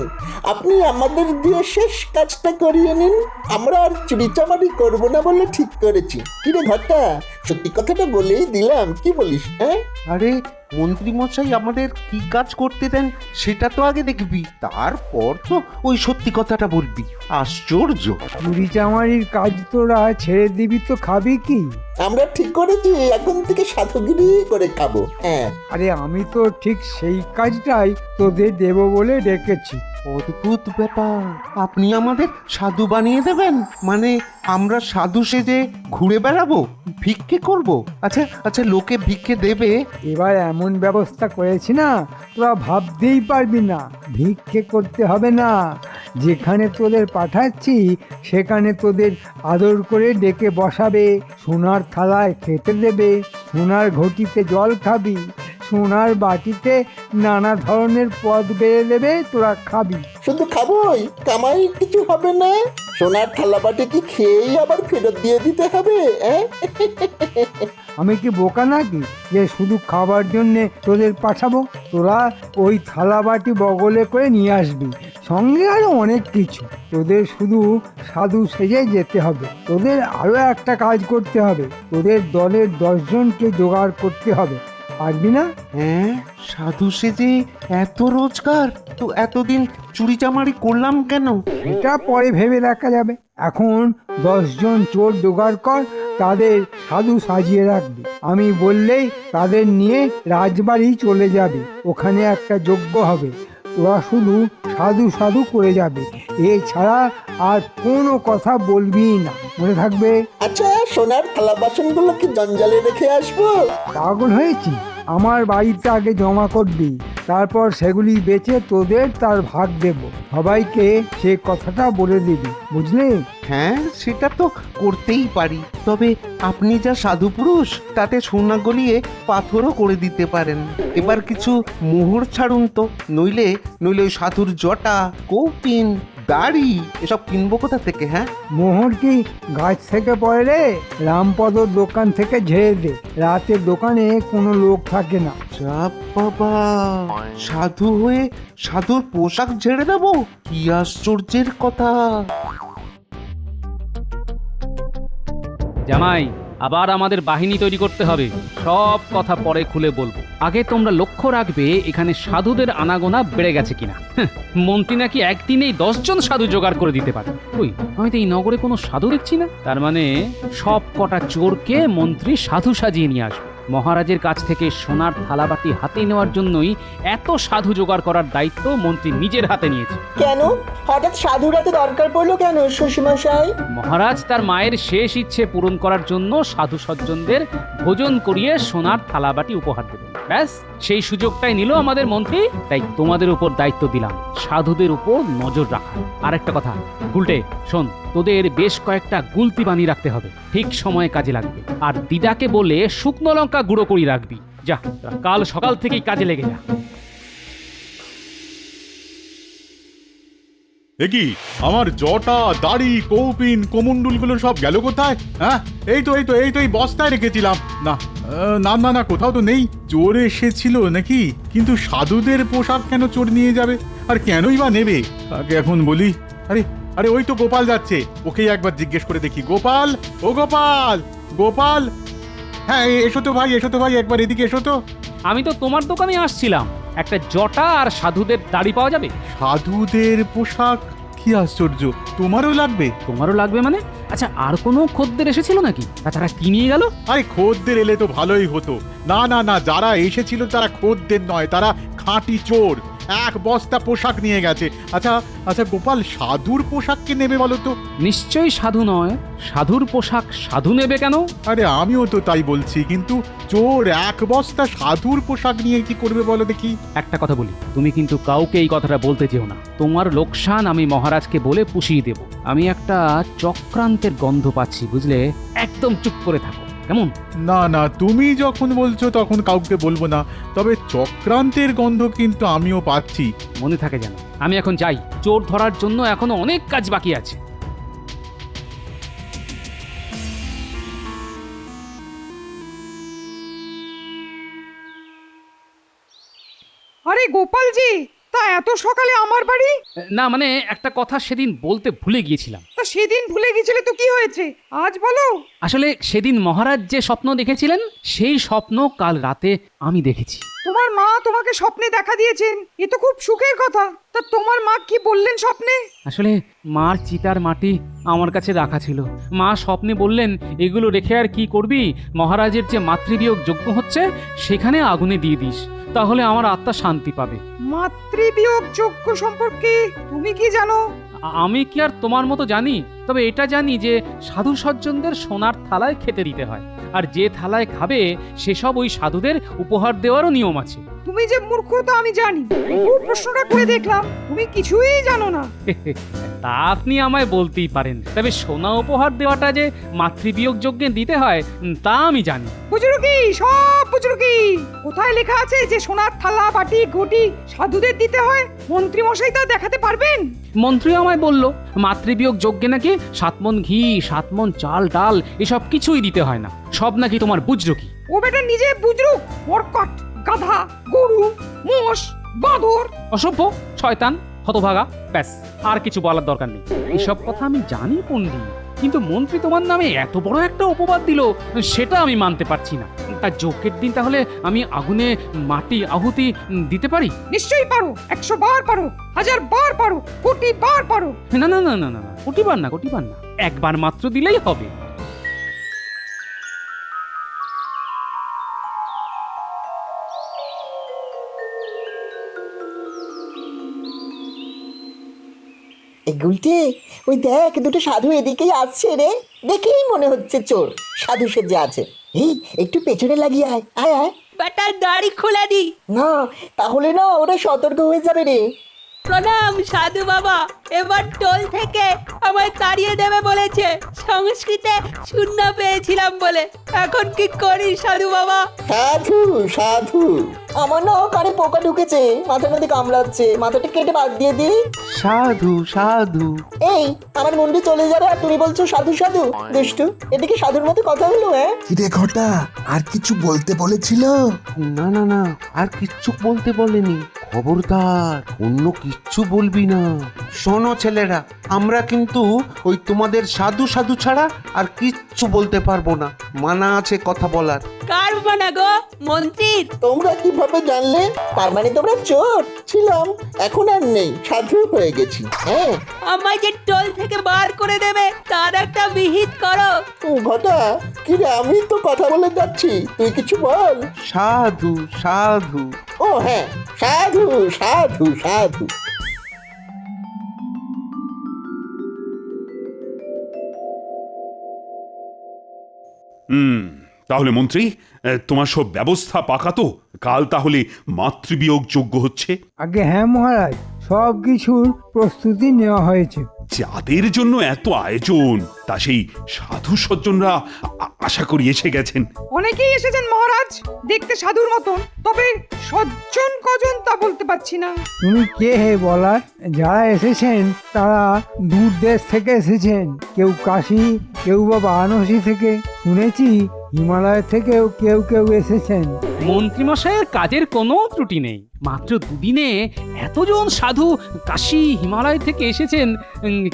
আপনি আমাদের দিয়ে শেষ কাজটা করিয়ে নিন, আমরা আর চুরিচামারি করবো না বলে ঠিক করেছি। কিরে ঘটা, সত্যি কথাটা বলেই দিলাম, কি বলিস? হ্যাঁ, আরে মন্ত্রী মশাই আমাদের কি কাজ করতে দেন সেটা তো আগে দেখবি, তারপর তো ওই সত্যি কথাটা বলবি। আশ্চর্য! চুরি চামারির কাজ তোরা ছেড়ে দিবি তো খাবি কি? আমরা ঠিক করেছি এখন থেকে সাধুগিরি করে খাবো। হ্যাঁ, আরে আমি তো ঠিক সেই কাজটাই তোদের দেব বলে ডেকেছি। অদ্ভুত ব্যাপার, আপনি আমাদের সাধু বানিয়ে দেবেন? মানে আমরা সাধু সেজে ঘুরে বেড়াবো, ভিক্ষে করব? আচ্ছা আচ্ছা, লোকে ভিক্ষে দেবে? এবার এমন ব্যবস্থা করেছি না, তোরা ভাবতেই পারবি না। ভিক্ষে করতে হবে না, যেখানে তোদের পাঠাচ্ছি সেখানে তোদের আদর করে ডেকে বসাবে, সোনার থালায় খেতে দেবে, সোনার ঘটিতে জল খাবি, সোনার বাটিতে নানা ধরনের পদ বেড়ে দেবে, তোরা খাবি। শুধু খাবোই, কামাই কিছু হবে না? সোনার থালাবাটি কি খেয়েই আবার ফেরত দিয়ে দিতে হবে? আমি কি বোকা নাকি যে শুধু খাবার জন্যে তোদের পাঠাবো? তোরা ওই থালা বাটি বগলে করে নিয়ে আসবি, সঙ্গে আরো অনেক কিছু। তোদের শুধু সাধু সেজে যেতে হবে। তোদের আরো একটা কাজ করতে হবে, তোদের দলের 10 জনকে জোগাড় করতে হবে। পারবি না? হ্যাঁ, সাধু সেজে এত রোজগার? তো এতদিন চুরি চামারি করলাম কেন? এটা পরে ভেবে দেখা যাবে। এখন 10 জন চোর জোগাড় কর, তাদের সাধু সাজিয়ে রাখবি। আমি বললেই তাদের নিয়ে রাজবাড়ি চলে যাবে, ওখানে একটা যজ্ঞ হবে। তোরা শুধু সাধু সাধু করে যাবে, এছাড়া আর কোনো কথা বলবি না, মনে থাকবে? আচ্ছা, সোনার থালা বাসনগুলো কি জঞ্জালে রেখে আসবো? পাগল হয়েছি? আমার বাড়িতে আগে জমা করবি, তারপর সেগুলি বেচে তোদের তার ভাগ দেব। সবাইকে সে কথাটা বলে দিবি, বুঝলি? হ্যাঁ, সেটা তো করতেই পারি, তবে আপনি যা সাধু পুরুষ, তাতে সোনা গলিয়ে পাথরও করে দিতে পারেন। এবার কিছু মোহর ছাড়ুন তো, নইলে নইলে ওই সাধুর জটা, কৌপিন, দাড়ি এসব কিনবো কোথা থেকে? হ্যাঁ, মোহর কি গাছ থেকে পড়ে রে? রামপদর দোকান থেকে ঝেড়ে দে, রাতে দোকানে কোনো লোক থাকে না। যা বাবা, সাধু হয়ে সাধুর পোশাক ঝেড়ে দেবো? কি আশ্চর্যের কথা! জামাই, আবার আমাদের বাহিনী তৈরি করতে হবে। সব কথা পরে খুলে বলবো, আগে তোমরা লক্ষ্য রাখবে এখানে সাধুদের আনাগোনা বেড়ে গেছে কিনা। মন্ত্রী নাকি একদিনেই 10 জন সাধু জোগাড় করে দিতে পারে। ওই, আমি তো এই নগরে কোনো সাধু দেখছি না। তার মানে সব কটা চোরকে মন্ত্রী সাধু সাজিয়ে নিয়ে আসবে। মহারাজের কাছ থেকে সোনার থালাবাটি হাতে নেওয়ার জন্যই এত সাধু জোগাড় করার দায়িত্ব মন্ত্রী নিজের হাতে নিয়েছে। কেন হঠাৎ সাধুরাতে দরকার পড়লো কেন শ্বশুরমশাই? মহারাজ তার মায়ের শেষ ইচ্ছে পূরণ করার জন্য সাধু সজ্জনদের ভোজন করিয়ে সোনার থালাবাটি উপহার দেবেন। ব্যাস, সেই সুযোগটাই নিল আমাদের মন্ত্রী। তাই তোমাদের উপর দায়িত্ব দিলাম সাধুদের উপর নজর রাখা। আর একটা কথা, গুলটে শোন, তোদের বেশ কয়েকটা গুলতি বানিয়ে রাখতে হবে, ঠিক সময়ে কাজে লাগবে। আর দিদাকে বলে শুকনো লঙ্কা গুঁড়ো করে রাখবি। যা, কাল সকাল থেকেই কাজে লেগে যা। কি আমার জটা, দাড়ি, কৌপিন, কোমণ্ডুলগুলো সব গেল কোথায়? হ্যাঁ, এই তো এই বস্তায় রেখেছিলাম। না না না না, কোথাও তো নেই। চোর এসেছিল নাকি? কিন্তু সাধুদের পোশাক কেন চোর নিয়ে যাবে, আর কেনই বা নেবে? আগে এখন বলি। আরে আরে, ওই তো গোপাল যাচ্ছে, ওকেই একবার জিজ্ঞেস করে দেখি। গোপাল, ও গোপাল, গোপাল, হ্যাঁ এসো তো ভাই, একবার এদিকে এসো তো। আমি তো তোমার দোকানে আসছিলাম, একটা জটা আর সাধুদের দাড়ি পাওয়া যাবে? সাধুদের পোশাক? কি আশ্চর্য, তোমারও লাগবে? তোমারও লাগবে মানে? আচ্ছা, আর কোনো খদ্দের এসেছিল নাকি? তাছাড়া কি নিয়ে গেল? আরে খদ্দের এলে তো ভালোই হতো। না না না, যারা এসেছিল তারা খদ্দের নয়, তারা খাঁটি চোর। 1 বস্তা পোশাক নিয়ে গেছে। আচ্ছা আচ্ছা গোপাল, সাধুর পোশাক কে নেবে বলো তো? নিশ্চয়ই সাধু নয়। সাধুর পোশাক সাধু নেবে কেন? আরে আমিও তো তাই বলছি, কিন্তু চোর 1 বস্তা সাধুর পোশাক নিয়ে কি করবে বলো দেখি? একটা কথা বলি, তুমি কিন্তু কাউকে এই কথাটা বলতে যেও না। তোমার লোকসান আমি মহারাজকে বলে পুষিয়ে দেব। আমি একটা চক্রান্তের গন্ধ পাচ্ছি, বুঝলে? একদম চুপ করে থাকো, কেমন? না না, তুমি যখন বলছো তখন কাউকে বলবো না, তবে চক্রান্তের গন্ধ কিন্তু আমিও পাচ্ছি। মনে থাকে যেন। আমি এখন যাই, চোর ধরার জন্য এখনো অনেক কাজ বাকি আছে। আরে গোপালজি, তা এত সকালে আমার বাড়ি? না মানে একটা কথা সেদিন বলতে ভুলে গিয়েছিলাম। তা সেদিন ভুলে গেছিলে তো কি হয়েছে, আজ বলো। আসলে সেদিন মহারাজ যে স্বপ্ন দেখেছিলেন সেই স্বপ্ন কাল রাতে আমি দেখেছি। তোমার মা তোমাকে স্বপ্নে দেখা দিয়েছেন, এ তো খুব সুখের কথা। তা তোমার মা কি বললেন স্বপ্নে? আসলে মার চিতার মাটি আমার কাছে রাখা ছিল। মা স্বপ্নে বললেন, এগুলো রেখে আর কি করবি, মহারাজের যে মাতৃবিয়োগ যজ্ঞ হচ্ছে সেখানে আগুনে দিয়ে দিস, তাহলে আমার আত্মা শান্তি পাবে। মাতৃবিয়োগ যজ্ঞ সম্পর্কে তুমি কি জানো? আমি কি আর তোমার মতো জানি? তবে এটা জানি যে সাধু সজ্জনদের সোনার থালায় খেতে দিতে হয়, আর যে থালায় খাবে সেসব ওই সাধুদের উপহার দেওয়ারও নিয়ম আছে। তুমি যে মূর্খ তা আমি জানি, খুব প্রশ্নটা করে দেখলাম তুমি কিছুই জানো না। তা আপনি আমায় বলতেই পারেন, তবে সোনা উপহার দেওয়াটা যে মাতৃবিয়োগ যজ্ঞে দিতে হয় তা আমি জানি। বুঝলো সব বুঝলো কি? কোথায় লেখা আছে যে সোনার থালা বাটি ঘটি সাধুদের দিতে হয়? মন্ত্রী মশাই তা দেখাতে পারবেন? মন্ত্রী আমায় বলল মাতৃবিয়োগ যজ্ঞে নাকি 7 মণ ঘি, 7 মণ চাল ডাল এসব কিছুই দিতে হয় না, সব নাকি তোমার বুঝলো কি। ও বেটা নিজে বুঝলো, মরকট, গাধা, গরু, মোষ, বাঁদর। অসভ্য, শয়তান, হতভাগা, ব্যাস আর কিছু বলার দরকার নেই। এসব কথা আমি জানি পণ্ডিত, কিন্তু মন্ত্রী তোমার নামে এত বড় একটা অপবাদ দিল সেটা আমি মানতে পারছি না। তার যজ্ঞের দিন তাহলে আমি আগুনে মাটি আহুতি দিতে পারি? নিশ্চয়ই পারো, 100 বার পারো, 1000 বার পারো, কোটি বার পারো। না না না না না, কোটিবার না, কোটিবার না, একবার মাত্র দিলেই হবে। গুলটে, ওই দেখ দুটো সাধু এদিকেই আসছে রে, দেখেই মনে হচ্ছে চোর, সাধু সেজে আছে। এই একটু পেছনে লাগিয়ে আয়, আয় আয়। বেটার দাড়ি খুলে দি। না তাহলে না ওরা সতর্ক হয়ে যাবে রে। প্রণাম সাধু বাবা, এবার টোল থেকে আমায় তাড়িয়ে দেবে বলেছে, সংস্কৃতে শূন্য পেয়েছিলাম বলে। এখন কি করি সাধু বাবা? সাধু সাধু, আমার না কানে পোকা ঢুকেছে, মাথার মধ্যে কামড়াচ্ছে, মাথাটা কেটে বাদ দিয়ে দিই। সাধু সাধু। এই আমার মুন্ডু চলে যাবে আর তুমি বলছো সাধু সাধু? দুষ্টু, এটা কি সাধুর মতো কথা হলো? হ্যাঁ কিরে ঘটা, আর কিছু বলতে বলেছিল? না না না, আর কিচ্ছু বলতে বলেনি। খবরদার অন্য কিচ্ছু বলবি না। শোনো ছেলেরা, আমরা কিন্তু ওই তোমাদের সাধু সাধু ছাড়া আর কিচ্ছু বলতে পারবো না। মানা আছে কথা বলার। কার মানা গো? মন্ত্রীর। তোমরা কিভাবে জানলে? তার মানে তোমরা চোর ছিলাম, এখন আর নেই, সাধু হয়ে গেছি। হ্যাঁ আমায় যে টোল থেকে বার করে দেবে তার একটা বিহিত করো। ঘটা, কি রে, আমি তো কথা বলে যাচ্ছি, তুই কিছু বল। সাধু সাধু। ও হ্যাঁ, সাধু সাধু সাধু। তাহলে মন্ত্রী, তোমার সব ব্যবস্থা পাকা তো? কাল তাহলে মাতৃবিয়োগ যজ্ঞ হচ্ছে? আগে হ্যাঁ মহারাজ, সব কিছুর প্রস্তুতি নেওয়া হয়েছে। যাদের জন্য এত আয়োজন, তা সেই সাধু সজ্জনরা আশা করি এসে গেছেন। অনেকেই এসেছেন মহারাজ, দেখতে সাধুর মতন, তবে সজ্জন কজন তা বলতে পারছি না। তুমি কে হে বলার? যারা এসেছেন তারা দূর দেশ থেকে এসেছেন, কেউ কাশী, কেউ বা বারাণসী থেকে, শুনেছি হিমালয় থেকেও কেউ কেউ এসেছেন। মন্ত্রীমশাইয়ের কাজের কোনো ত্রুটি নেই। মাত্র দুদিনে এতজন সাধু কাশী হিমালয় থেকে এসেছেন,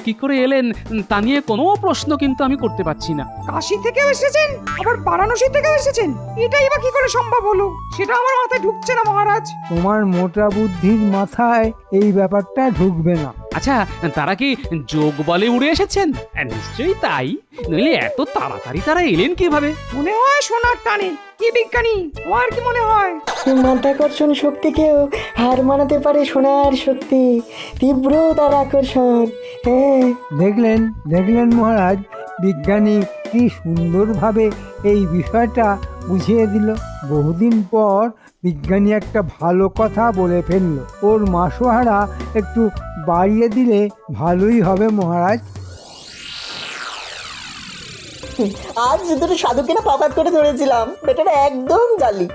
কি করে এলেন তা নিয়ে কোনো প্রশ্ন কিন্তু আমি করতে পারছি না। কাশী থেকেও এসেছেন, আবার বারাণসী থেকেও এসেছেন, এটাই বা কি করে সম্ভব হলো? সেটা আমার মাথায় ঢুকছে না মহারাজ। তোমার মোটা বুদ্ধির মাথায় এই ব্যাপারটা ঢুকবে না। আচ্ছা, তারা কি যোগ বলে উড়ে এসেছেন? নিশ্চয়ই তাই, নইলে এত তাড়াতাড়ি তারা এলেন কিভাবে? মনে হয় সোনার টানে। কি বিজ্ঞানী, তোমার কি মনে হয়? মাধ্যাকর্ষণ শক্তিকেও হার মানাতে পারে সোনার শক্তি, তীব্র তার আকর্ষণ। হ্যাঁ দেখলেন দেখলেন মহারাজ, বিজ্ঞানী কি সুন্দরভাবে এই বিষয়টা বুঝিয়ে দিল। বহুদিন পর বিজ্ঞানী একটা ভালো কথা বলে ফেলল। ওর মাসোহারা একটু বাড়িয়ে দিলে ভালোই হবে মহারাজ। আজ দুটো সাধুকে না পাপাত করে ধরেছিলাম, বেটারা একদম জালি।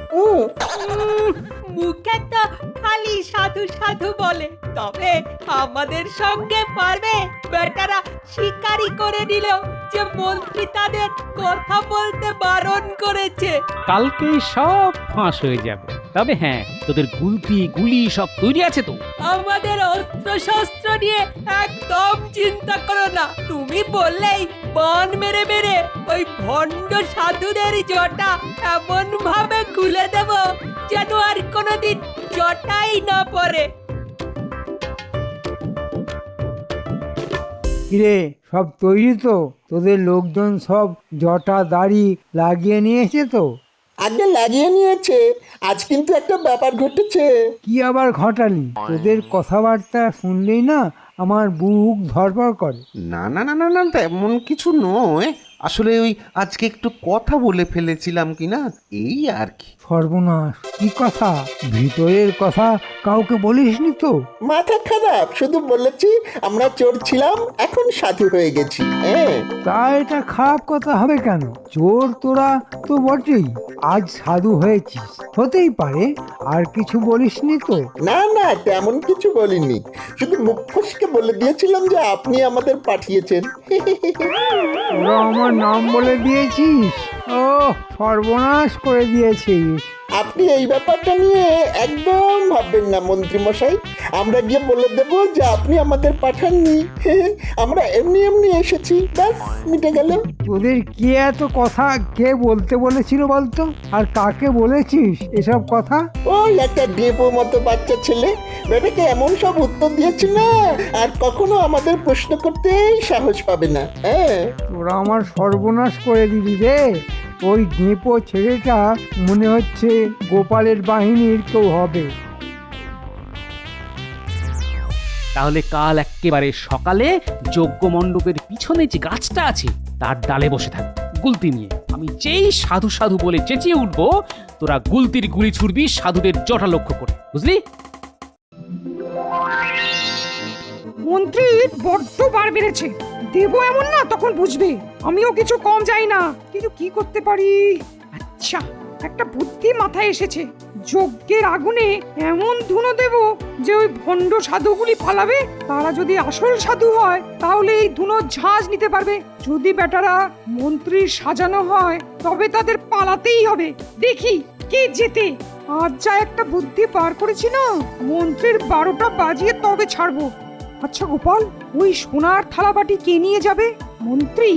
মুখে তো খালি সাধু সাধু বলে, তবে আমাদের সঙ্গে পারবে? বেটারা শিকারি করে নিল যে মন্ত্রী তাদের কথা বলতে বারণ করেছে। কালকেই সব ফাঁস হয়ে যাবে। তবে হ্যাঁ, তোদের গুলতি গুলি সব তৈরি আছে তো? আমাদের অস্ত্র শস্ত্র নিয়ে একদম চিন্তা করো না, তুমি বললেই বান মেরে মেরে ওই ভণ্ড সাধুদের জটা এমন ভাবে খুলে দেব যেন আর কোনোদিন জটাই না পড়ে। কিরে, সব তৈরি তো? তোদের লোকজন সব জটা দাড়ি লাগিয়ে নিয়েছে তো? আগে লাগিয়ে নিয়েছে, আজ কিন্তু একটা ব্যাপার ঘটেছে। কি আবার ঘটালি? তোদের কথাবার্তা শুনলেই না আমার বুক ধড়ফড় করে। না না না না না, তেমন কিছু নয়। আসলে ওই আজকে একটু কথা বলে ফেলেছিলাম কি না, এই আর কি। সর্বনাশ, কি কথা? ভিতরের কথা কাউকে বলিসনি তো? মাথা খারাপ, শুধু বলেছি আমরা চোর ছিলাম, এখন সাধু হয়ে গেছি। হ্যাঁ, তা এটা খারাপ কথা হবে কেন? চোর তোরা তো বটেই, আজ সাধু হয়েছিস, হতেই পারে। আর কিছু বলিসনি তো? না না, তেমন কিছু বলিনি, শুধু মুখ ফসকে বলে দিয়েছিলাম যে আপনি আমাদের পাঠিয়েছেন। ওরা আমার নাম বলে দিয়েছিস? ও, সর্বনাশ করে দিয়েছিস। আপনি এই ব্যাপারটা নিয়ে একদম ভাববেন না মন্ত্রী মশাই, আমরা গিয়ে বলে দেব যে আপনি আমাদের পাঠাননি, আমরা এমনি এমনি এসেছি, ব্যাস মিটে গেল। তোদের কে এত কথা কে বলতে বলেছিল বলতো? আর কাকে বলেছিস এসব কথা? ওই একটা ডেপো মতো বাচ্চা ছেলে, বেটাকে এমন সব উত্তর দিয়েছে না, আর কখনো আমাদের প্রশ্ন করতেই সাহস পাবে না। হ্যাঁ, তোরা আমার সর্বনাশ করে দিলি রে। ওই ডেপো ছেলেটা মনে হচ্ছে গোপালের বাহিনীর কেউ হবে। তাহলে কাল একেবারে সকালে যজ্ঞ মণ্ডপের পিছনে যে গাছটা আছে তার ডালে বসে থাকবি গুলতি নিয়ে। আমি যেই সাধু সাধু বলে চেঁচিয়ে উঠবো, তোরা গুলতির গুলি ছুড়বি সাধুদের জটা লক্ষ্য করে, বুঝলি? মন্ত্রীর বড্ড বার বেড়েছে। দেবো এমন না, তখন বুঝবে। আমিও কিছু কম যাই না, কিন্তু কি করতে পারি? আচ্ছা, একটা বুদ্ধি মাথায় এসেছে। যজ্ঞের আগুনে এমন ধুনো দেব যে ওই ভণ্ড সাধুগুলি পালাবে। তারা যদি আসল সাধু হয় তাহলে এই ধুনোর ঝাঁজ নিতে পারবে। যদি বেটারা মন্ত্রীর সাজানো হয় তবে তাদের পালাতেই হবে। দেখি কে জেতে। আজ যা একটা বুদ্ধি পার করেছি না, মন্ত্রীর 12টা বাজিয়ে তবে ছাড়বো। আচ্ছা গোপাল, ওই সোনার থালাবাটি কে নিয়ে যাবে? মন্ত্রী।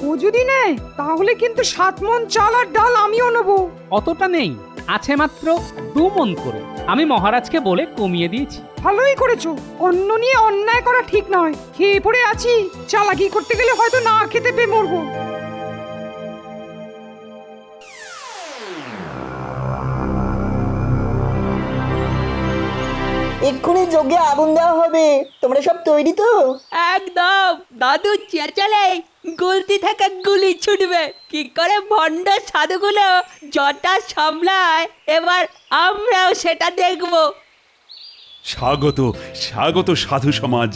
ও যদি নেয় তাহলে কিন্তু 7 মণ চাল আর ডাল আমিও নেবো। অতটা নেই, আছে মাত্র 2 মণ করে। আমি মহারাজকে বলে কমিয়ে দিয়েছি। ভালোই করেছো, অন্ন নিয়ে অন্যায় করা ঠিক নয়। খেয়ে পড়ে আছি, চালাকি করতে গেলে হয়তো না খেতে পেয়ে মরবো। এক্ষুনি যজ্ঞে আগুন দেওয়া হবে, তোমরা সব তৈরি তো? একদম, দাদু চেঁচালে গুলতি থেকে গুলি ছুটবে। কি করে ভণ্ড সাধুগুলো জটা সামলায়, এবার আমরাও সেটা দেখবো। স্বাগত স্বাগত সাধু সমাজ,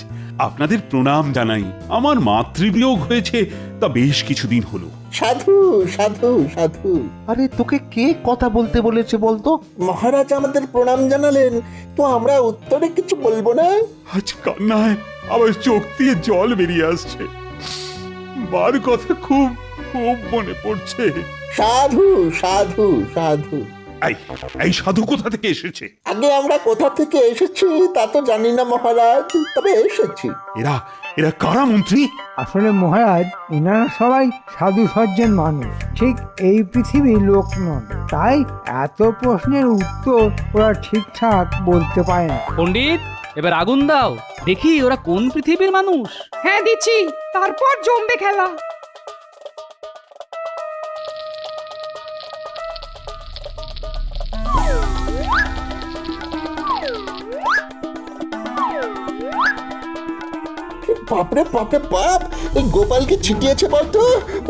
আপনাদের প্রণাম জানাই। আমার মাতৃবিয়োগ হয়েছে তা বেশ কিছুদিন হলো। সাধু সাধু সাধু। আরে তোকে কে কথা বলতে বলেছে বলতো? মহারাজ আমাদের প্রণাম জানালেন, তো আমরা উত্তরে কিছু বলবো না? আজ কান্নায় আমার চোখ দিয়ে জল বেরিয়ে আসছে। মার কথা খুব খুব মনে পড়ছে। সাধু সাধু সাধু। এই সাধু কোথা থেকে এসেছে? আগে আমরা কোথা থেকে এসেছি তা তো জানি না মহারাজ, তবে এসেছি। এরা এরা কারা মন্ত্রী? আসলে মহারাজ, এনারা সবাই সাধু সজ্জন মানুষ, ঠিক এই পৃথিবীর লোক নন। তাই এত প্রশ্নের উত্তর ওরা ঠিকঠাক বলতে পারে না। পণ্ডিত, এবার আগুন দাও, দেখি ওরা কোন পৃথিবীর মানুষ। হ্যাঁ দিচ্ছি, তারপর জমবে খেলা। বাপরে বাপরে বাপ, এই গোপালকে ছিটিয়েছে বলতো।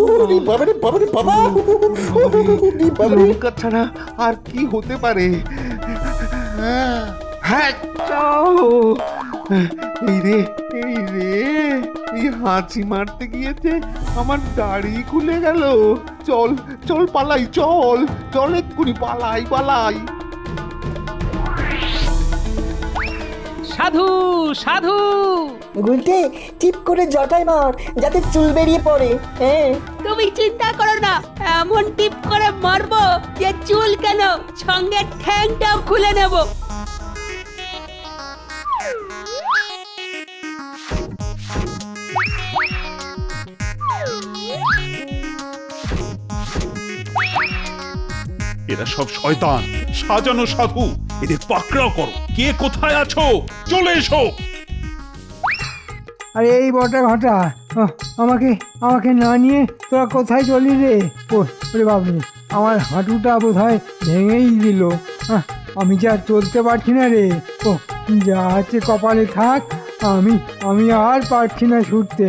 ওরে বাবারে বাবারে বাবা, লঙ্কা ছাড়া আর কি হতে পারে? হ্যাঁ, চাও। এই রে এই রে, এই হাঁচি মারতে গিয়েছে আমার দাড়ি খুলে গেল। চল চল পালাই, চল চল এক্ষুনি পালাই পালাই। সাধু সাধু, গুলটে টিপ করে জটায় মার যাতে চুল বেরিয়ে পড়ে। হ্যাঁ তুমি চিন্তা করো না, এমন টিপ করে মারবো যে চুল কেন সঙ্গে ঠ্যাংটাও খুলে নেব। এরা সব শয়তান, সাজানো সাধু। এদের পাকড়াও করো। কে কোথায় আছো? চলে এসো। আরে এই বটা ঘটা, আমাকে আমাকে না নিয়ে তোরা কোথায় চলি রে? ওরে বাবরে, আমার হাঁটুটা বোধহয় ভেঙেই দিল। আমি যা চলতে পারছি না রে। যা আছে কপালে থাক, আমি আর পারছি না ছুটতে।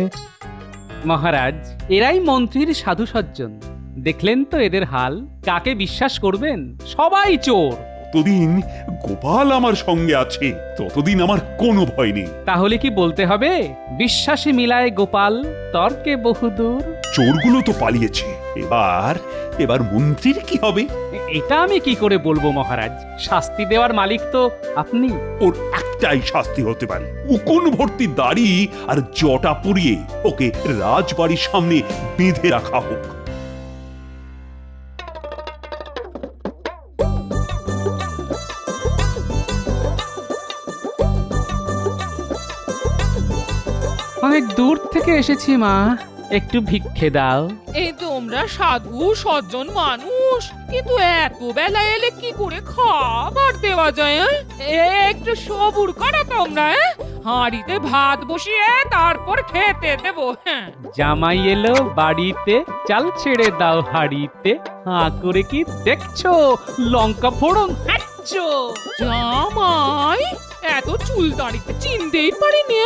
মহারাজ, এরাই মন্ত্রীর সাধু সজ্জন। দেখলেন তো এদের হাল। কাকে বিশ্বাস করবেন? সবাই চোর। যতদিন গোপাল আমার সঙ্গে আছে ততদিন আমার কোনো ভয় নেই। তাহলে কি বলতে হবে বিশ্বাসী মিলায় গোপাল, তর্কে বহুদূর? চোরগুলো তো পালিয়েছে, এবার মন্ত্রীর কি হবে? এটা আমি কি করে বলবো মহারাজ? শাস্তি দেওয়ার মালিক তো আপনি। ওর একটাই শাস্তি হতে পারে, উকুন ভর্তি দাড়ি আর জটা পুড়িয়ে ওকে রাজবাড়ির সামনে বেঁধে রাখা হোক। অনেক দূর থেকে এসেছি মা, একটু ভিক্ষে দাও। এই তোমরা সাধু সজ্জন মানুষ, কিন্তু এত বেলা এলে কি করে খাবার দেওয়া যায়? একটু সবুর করো তোমরা। হাঁড়িতে ভাত বসিয়ে তারপর খেতে দেবো। হ্যাঁ, জামাই এলো বাড়িতে, চাল ছেড়ে দাও হাড়িতে। হাঁ করে কি দেখছো? লঙ্কা ফোড়ন খাচ্ছ? জামাই এত চুল দাঁড়িতে চিনতেই পারিনি।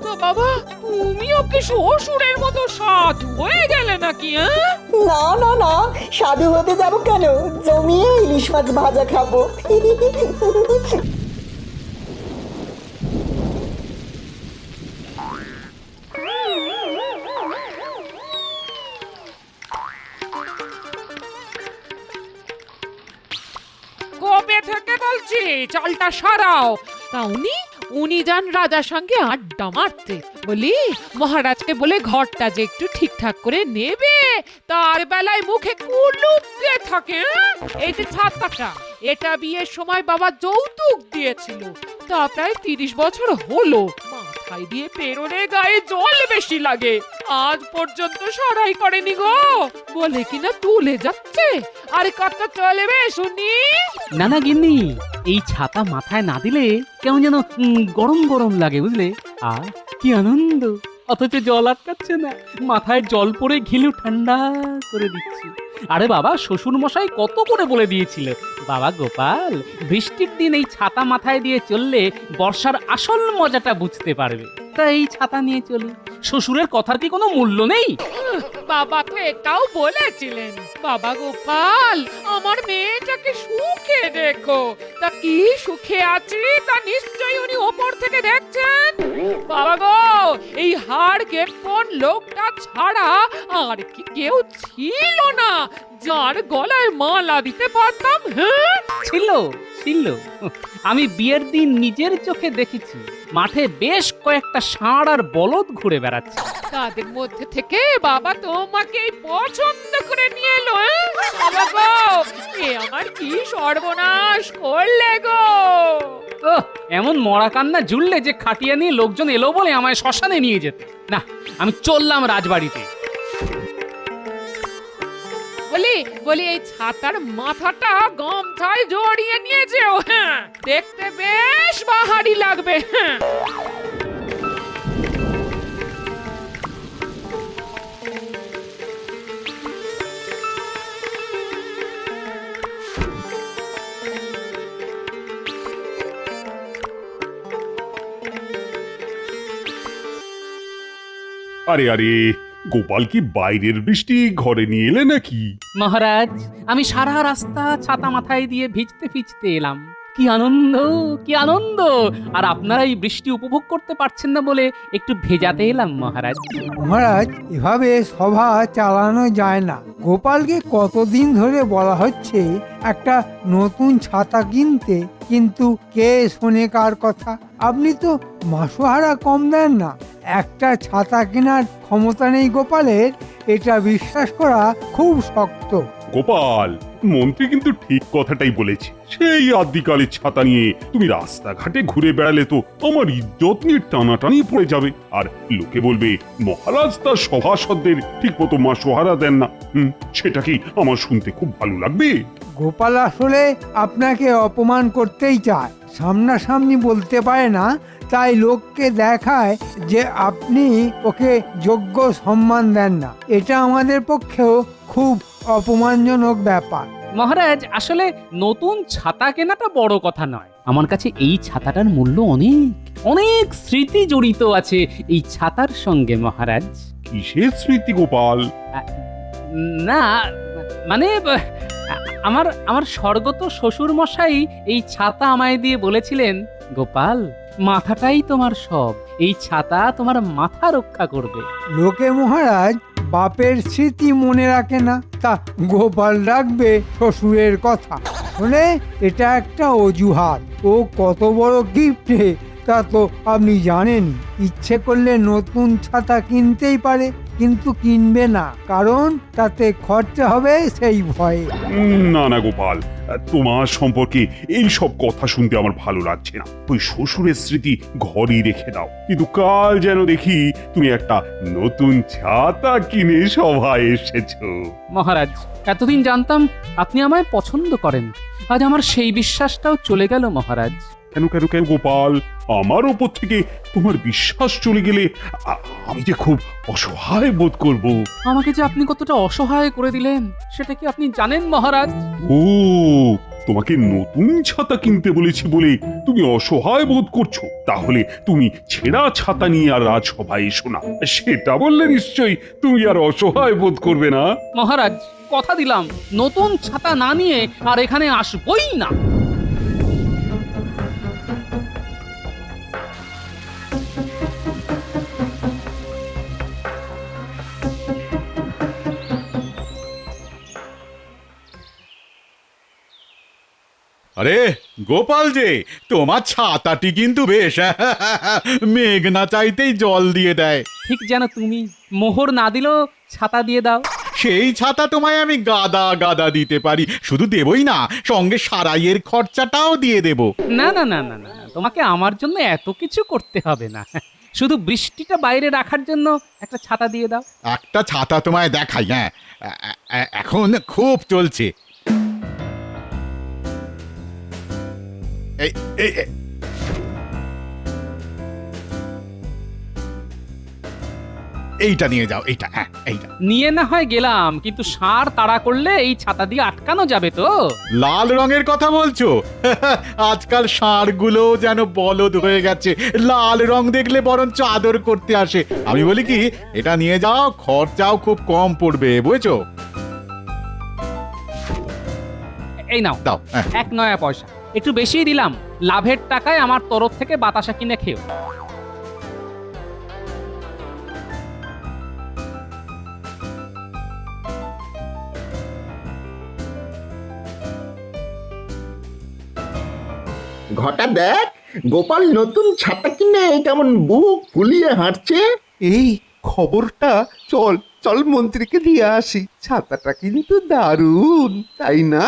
তো বাবা, তুমি ওকে শ্বশুরের মতো সাধু হয়ে গেলে নাকি? না না না, সাধু হতে যাবো কেন? জমিয়ে ইলিশ মাছ ভাজা খাবো। কবে থেকে বলছি চালটা সারাও। তা উনি যান রাজার সঙ্গে আড্ডা মারতে। বলি মহারাজকে বলে ঘরটা যে একটু ঠিকঠাক করে নেবে, তার বেলায় মুখে কুলুপ দিয়ে থাকে। এই যে ছাতাটা, এটা বিয়ের সময় বাবা যৌতুক দিয়েছিল, তা প্রায় 30 বছর হলো। মাথায় দিয়ে পেরোলে গায়ে জল বেশি লাগে, আজ পর্যন্ত সরাই করেনি গো। বলে কিনা তুলে যাচ্ছে। আর কত চলবে শুনি? না না গিন্নি, এই ছাতা মাথায় না দিলে কেমন যেন গরম গরম লাগে, বুঝলে? আর কি আনন্দ, অথচ জল আটকাচ্ছে না, মাথায় জল পড়ে ঘিলু ঠান্ডা করে দিচ্ছি। আরে বাবা, শ্বশুর মশাই কত করে বলে দিয়েছিল, বাবা গোপাল, বৃষ্টির দিন এই ছাতা মাথায় দিয়ে চললে বর্ষার আসল মজাটা বুঝতে পারবে। তাই এই ছাতা নিয়ে চলি। শ্বশুরের কথার কি কোনো মূল্য নেই? বাবা তো এটাও বলেছিলেন, বাবা গোপাল, আমার মেয়েটাকে সুখে দেখো। তা কি সুখে আছি তা নিশ্চয়ই উনি ওপর থেকে দেখছেন। বাবা গো, এই হাড় কেপন লোকটা ছাড়া আর কি কেউ ছিল না যার গলায় মালা দিতে পারতাম? হ্যাঁ, ছিল ছিল। আমি বিয়ের দিন নিজের চোখে দেখেছি, মাঠে বেশ কয়েকটা ষাঁড় আর বলদ ঘুরে বেড়াচ্ছে। তাদের মধ্যে থেকে বাবা তোমাকে পছন্দ করে নিয়ে এলো। বাবা গো, এ আমার কি সর্বনাশ করলে গো। এমন মরা কান্না জুড়লে যে খাটিয়া নিয়ে লোকজন এলো বলে আমায় শ্মশানে নিয়ে যেতে। না, আমি চললাম রাজবাড়িতে। বলি এই ছাতার মাথাটা গামছায় জড়িয়ে নিয়ে যেও। হ্যাঁ, দেখতে বেশ বাহারি লাগবে। হ্যাঁ, আরে আরে, গোপাল কি বাইরের বৃষ্টি ঘরে নিয়ে এলে নাকি? মহারাজ, আমি সারা রাস্তা ছাতা মাথায় দিয়ে ভিজতে ভিজতে এলাম, কি আনন্দ, কি আনন্দ! আর আপনারা এই বৃষ্টি উপভোগ করতে পারছেন না বলে একটু ভেজাতে এলাম মহারাজ। মহারাজ, এভাবে সভা চালানো যায় না। গোপালকে কতদিন ধরে বলা হচ্ছে একটা নতুন ছাতা কিনতে, কিন্তু কে শোনে কার কথা? আপনি তো মাসোহারা কম দেন না। একটা ছাতা কেনার ক্ষমতা নেই গোপালের, এটা বিশ্বাস করা খুব শক্ত। গোপাল, মন্ত্রী কিন্তু ঠিক কথাটাই বলেছে। সেই আদিকালের ছাতা নিয়ে তুমি রাস্তাঘাটে ঘুরে বেড়ালে তো আমার ইজ্জত নিয়ে টানাটানি পড়ে যাবে, আর লোকে বলবে মহারাজ তার সভাসদদের ঠিক মতো মাসোহারা দেন না। সেটা কি আমার শুনতে খুব ভালো লাগবে? গোপাল আসলে আপনাকে অপমান করতেই চায়, সামনাসামনি বলতে পারে না, তাই লোককে দেখায় যে আপনি ওকে যোগ্য সম্মান দেন না। এটা আমাদের পক্ষেও খুব অপমানজনক ব্যাপার। মহারাজ, আসলে নতুন ছাতা কেনাটা বড় কথা নয়। আমার কাছে এই ছাতাটার মূল্য অনেক, অনেক স্মৃতি জড়িত আছে এই ছাতার সঙ্গে মহারাজ। কিসের স্মৃতি গোপাল? না মানে আমার স্বর্গত শ্বশুর মশাই এই ছাতা আমায় দিয়ে বলেছিলেন, গোপাল, মাথাটাই তোমার সব, এই ছাতা তোমার মাথা রক্ষা করবে। লোকে মহারাজ বাপের স্মৃতি মনে রাখে না, তা গোপাল রাখবে শ্বশুরের কথা। আসলে এটা একটা অজুহাত। ও কত বড় গিফটে তা তো আপনি জানেন। ইচ্ছে করলে নতুন ছাতা কিনতেই পারে, কিন্তু কিনবে না, কারণ তাতে খরচা হবে সেই ভয়ে। না না গোপাল, তোমার সম্পর্কে এই সব কথা শুনতে আমার ভালো লাগছে না। ওই শ্বশুরের স্মৃতি ঘরেই রেখে দাও, কিন্তু কাল যেন দেখি তুমি একটা নতুন ছাতা কিনে সভায় এসেছো। মহারাজ, এতদিন জানতাম আপনি আমায় পছন্দ করেন, আজ আমার সেই বিশ্বাসটাও চলে গেল মহারাজ। কেন কেন কেন গোপাল, আমার ওপর থেকে তোমার বিশ্বাস চলে গেলে আমি যে খুব অসহায় বোধ করব। আমাকে যে আপনি কতটা অসহায় করে দিলেন সেটা কি আপনি জানেন মহারাজ? ও, তোমাকে নতুন ছাতা কিনতে বলেছি বলে তুমি অসহায় বোধ করছো? তাহলে তুমি ছেঁড়া ছাতা নিয়ে আর রাজসভায় এসো না, সেটা বললে নিশ্চয়ই তুমি আর অসহায় বোধ করবে না। মহারাজ, কথা দিলাম নতুন ছাতা না নিয়ে আর এখানে আসবই না। আরে গোপাল যে, তোমার ছাতাটি কিন্তু বেশ মেঘ না চাইতেই জল দিয়ে দেয়। ঠিক যেন তুমি মোহর না দিলেও ছাতা দিয়ে দাও। সেই ছাতা তোমায় আমি গাদা গাদা দিতে পারি, শুধু দেবই না, সঙ্গে সারাইয়ের খরচাটাও দিয়ে দেব। না না না না না, তোমাকে আমার জন্য এত কিছু করতে হবে না, শুধু বৃষ্টিটা বাইরে রাখার জন্য একটা ছাতা দিয়ে দাও। একটা ছাতা তোমায় দেখাই। হ্যাঁ, এখন খুব চলছে। এই এই এইটা নিয়ে যাও, এইটা। হ্যাঁ, এইটা নিয়ে না হয় গেলাম, কিন্তু ষাঁড় তাড়া করলে এই ছাতা দিয়ে আটকানো যাবে তো? লাল রঙের কথা বলছো? আজকাল ষাঁড়গুলো যেন বলদ হয়ে গেছে, লাল রং দেখলে বরঞ্চ আদর করতে আসে। আমি বলি কি, এটা নিয়ে যাও, খরচাও খুব কম পড়বে, বুঝেছো? এই নাও, দাও। 1 নয়া পয়সা, একটু বেশিই দিলাম। লাভের টাকায় আমার তরফ থেকে বাতাসা কিনে খেও। ঘটা দেখ, গোপাল নতুন ছাতা কিনে কেমন বুক ফুলিয়ে হাঁটছে। এই খবরটা চল চল মন্ত্রীকে দিয়ে আসি। ছাতাটা কিন্তু দারুণ, তাই না?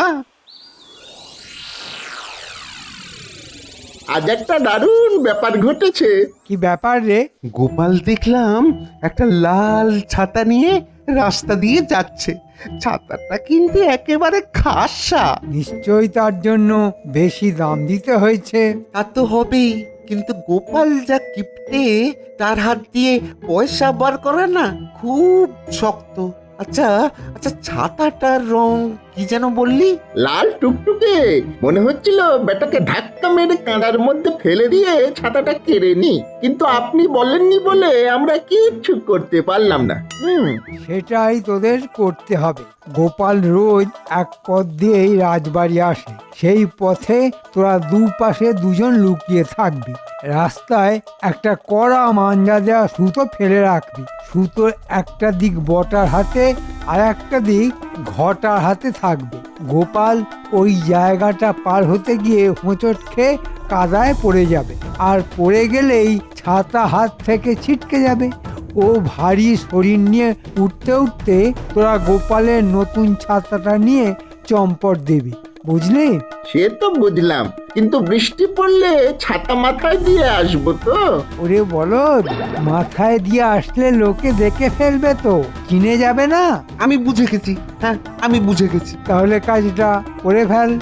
আজ একটা দারুণ ব্যাপার ঘটেছে। কি ব্যাপার রে? গোপাল দেখলাম একটা লাল ছাতা নিয়ে রাস্তা দিয়ে যাচ্ছে। ছাতাটা কিন্তু একেবারে খাসা। নিশ্চয়ই তার জন্য বেশি দাম দিতে হয়েছে। তা তো হবেই, কিন্তু গোপাল যা কিপটে, তার হাত দিয়ে পয়সা বার করা না খুব শক্ত। আচ্ছা আচ্ছা, ছাতাটার রং কি যেন বললি? লাল টুকটুকে। মনে হচ্ছিল বেটাকে ধাক্কা মেরে কাঁদার মধ্যে ফেলে দিয়ে ছাতাটা কেড়ে নি, কিন্তু আপনি বলেননি বলে আমরা কিচ্ছু করতে পারলাম না। সেটাই তোদের করতে হবে। গোপাল রোজ এক পথ দিয়েই রাজবাড়ি আসে, সেই পথে তোরা দুপাশে দুজন লুকিয়ে থাকবি। রাস্তায় একটা কড়া মাঞ্জা দেওয়া সুতো ফেলে রাখবি। সুতোর একটা দিক বটার হাতে আর একটা দিক ঘটার হাতে থাকবে। গোপাল ওই জায়গাটা পার হতে গিয়ে হোঁচট খেয়ে কাদায় পড়ে যাবে, আর পড়ে গেলেই ছাতা হাত থেকে ছিটকে যাবে। ও ভারী শরীর নিয়ে উঠতে উঠতে তোরা গোপালের নতুন ছাতাটা নিয়ে চম্পট দিবি, বুঝলি? সে তো বুঝলাম, কিন্তু বৃষ্টি পড়লে ছাতা মাথায় দিয়ে আসবো তো? ওরে বলদ, মাথায় দিয়ে আসলে লোকে দেখে ফেলবে তো, চিনে যাবে না। আমি বুঝে গেছি, হ্যাঁ আমি বুঝে গেছি। তাহলে কাজটা করে ফেল।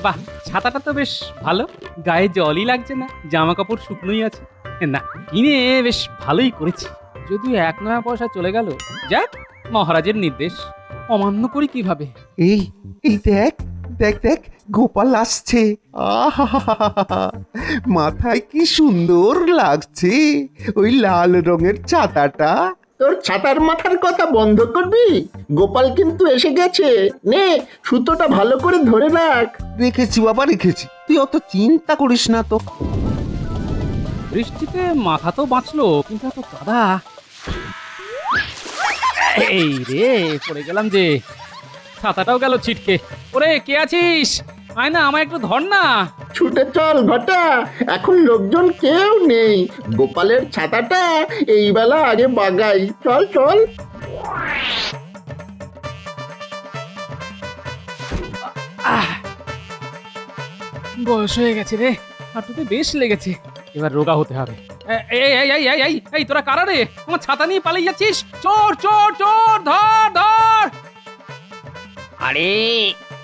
বাহ, ছাতাটা তো বেশ ভালো, গায়ে জলই লাগছে না, জামা কাপড় শুকনোই আছে। না, কিনে বেশ ভালোই করেছি, যদিও 1 পয়সা চলে গেল। যাক, মহারাজের নির্দেশ অমান্য করি কিভাবে? এই এই দেখ দেখ দেখ, গোপাল আসছে। আহা, মাথায় কি সুন্দর লাগছে ওই লাল রঙের ছাতাটা। তোর ছাতার মাথার কথা বন্ধ করবি? গোপাল কিন্তু এসে গেছে। নে, সুতোটা ভালো করে ধরে রাখ। রেখেছি বাবা, রেখেছি, তুই অত চিন্তা করিস না তো। বৃষ্টিতে মাথা তো বাঁচলো, কিন্তু এত কাদা। এই রে, পড়ে গেলাম যে, ছাতাটাও গেল ছিটকে। ওরে, কে আছিস? আয় না, আমায় একটু ধর না। ছুটে চল ঘটা, এখন লোকজন কেউ নেই। গোপালের ছাতাটা এই বেলা আগে বাগাই। চল চল। বয়স হয়ে গেছে রে, হাঁটুতে বেশ লেগেছে, এবার রোগা হতে হবে। এই এই এই এই এই এই, তোরা কারা রে? আমার ছাতা নিয়ে পালিয়ে যাচ্ছিস? চোর চোর চোর, ধর ধর। আরে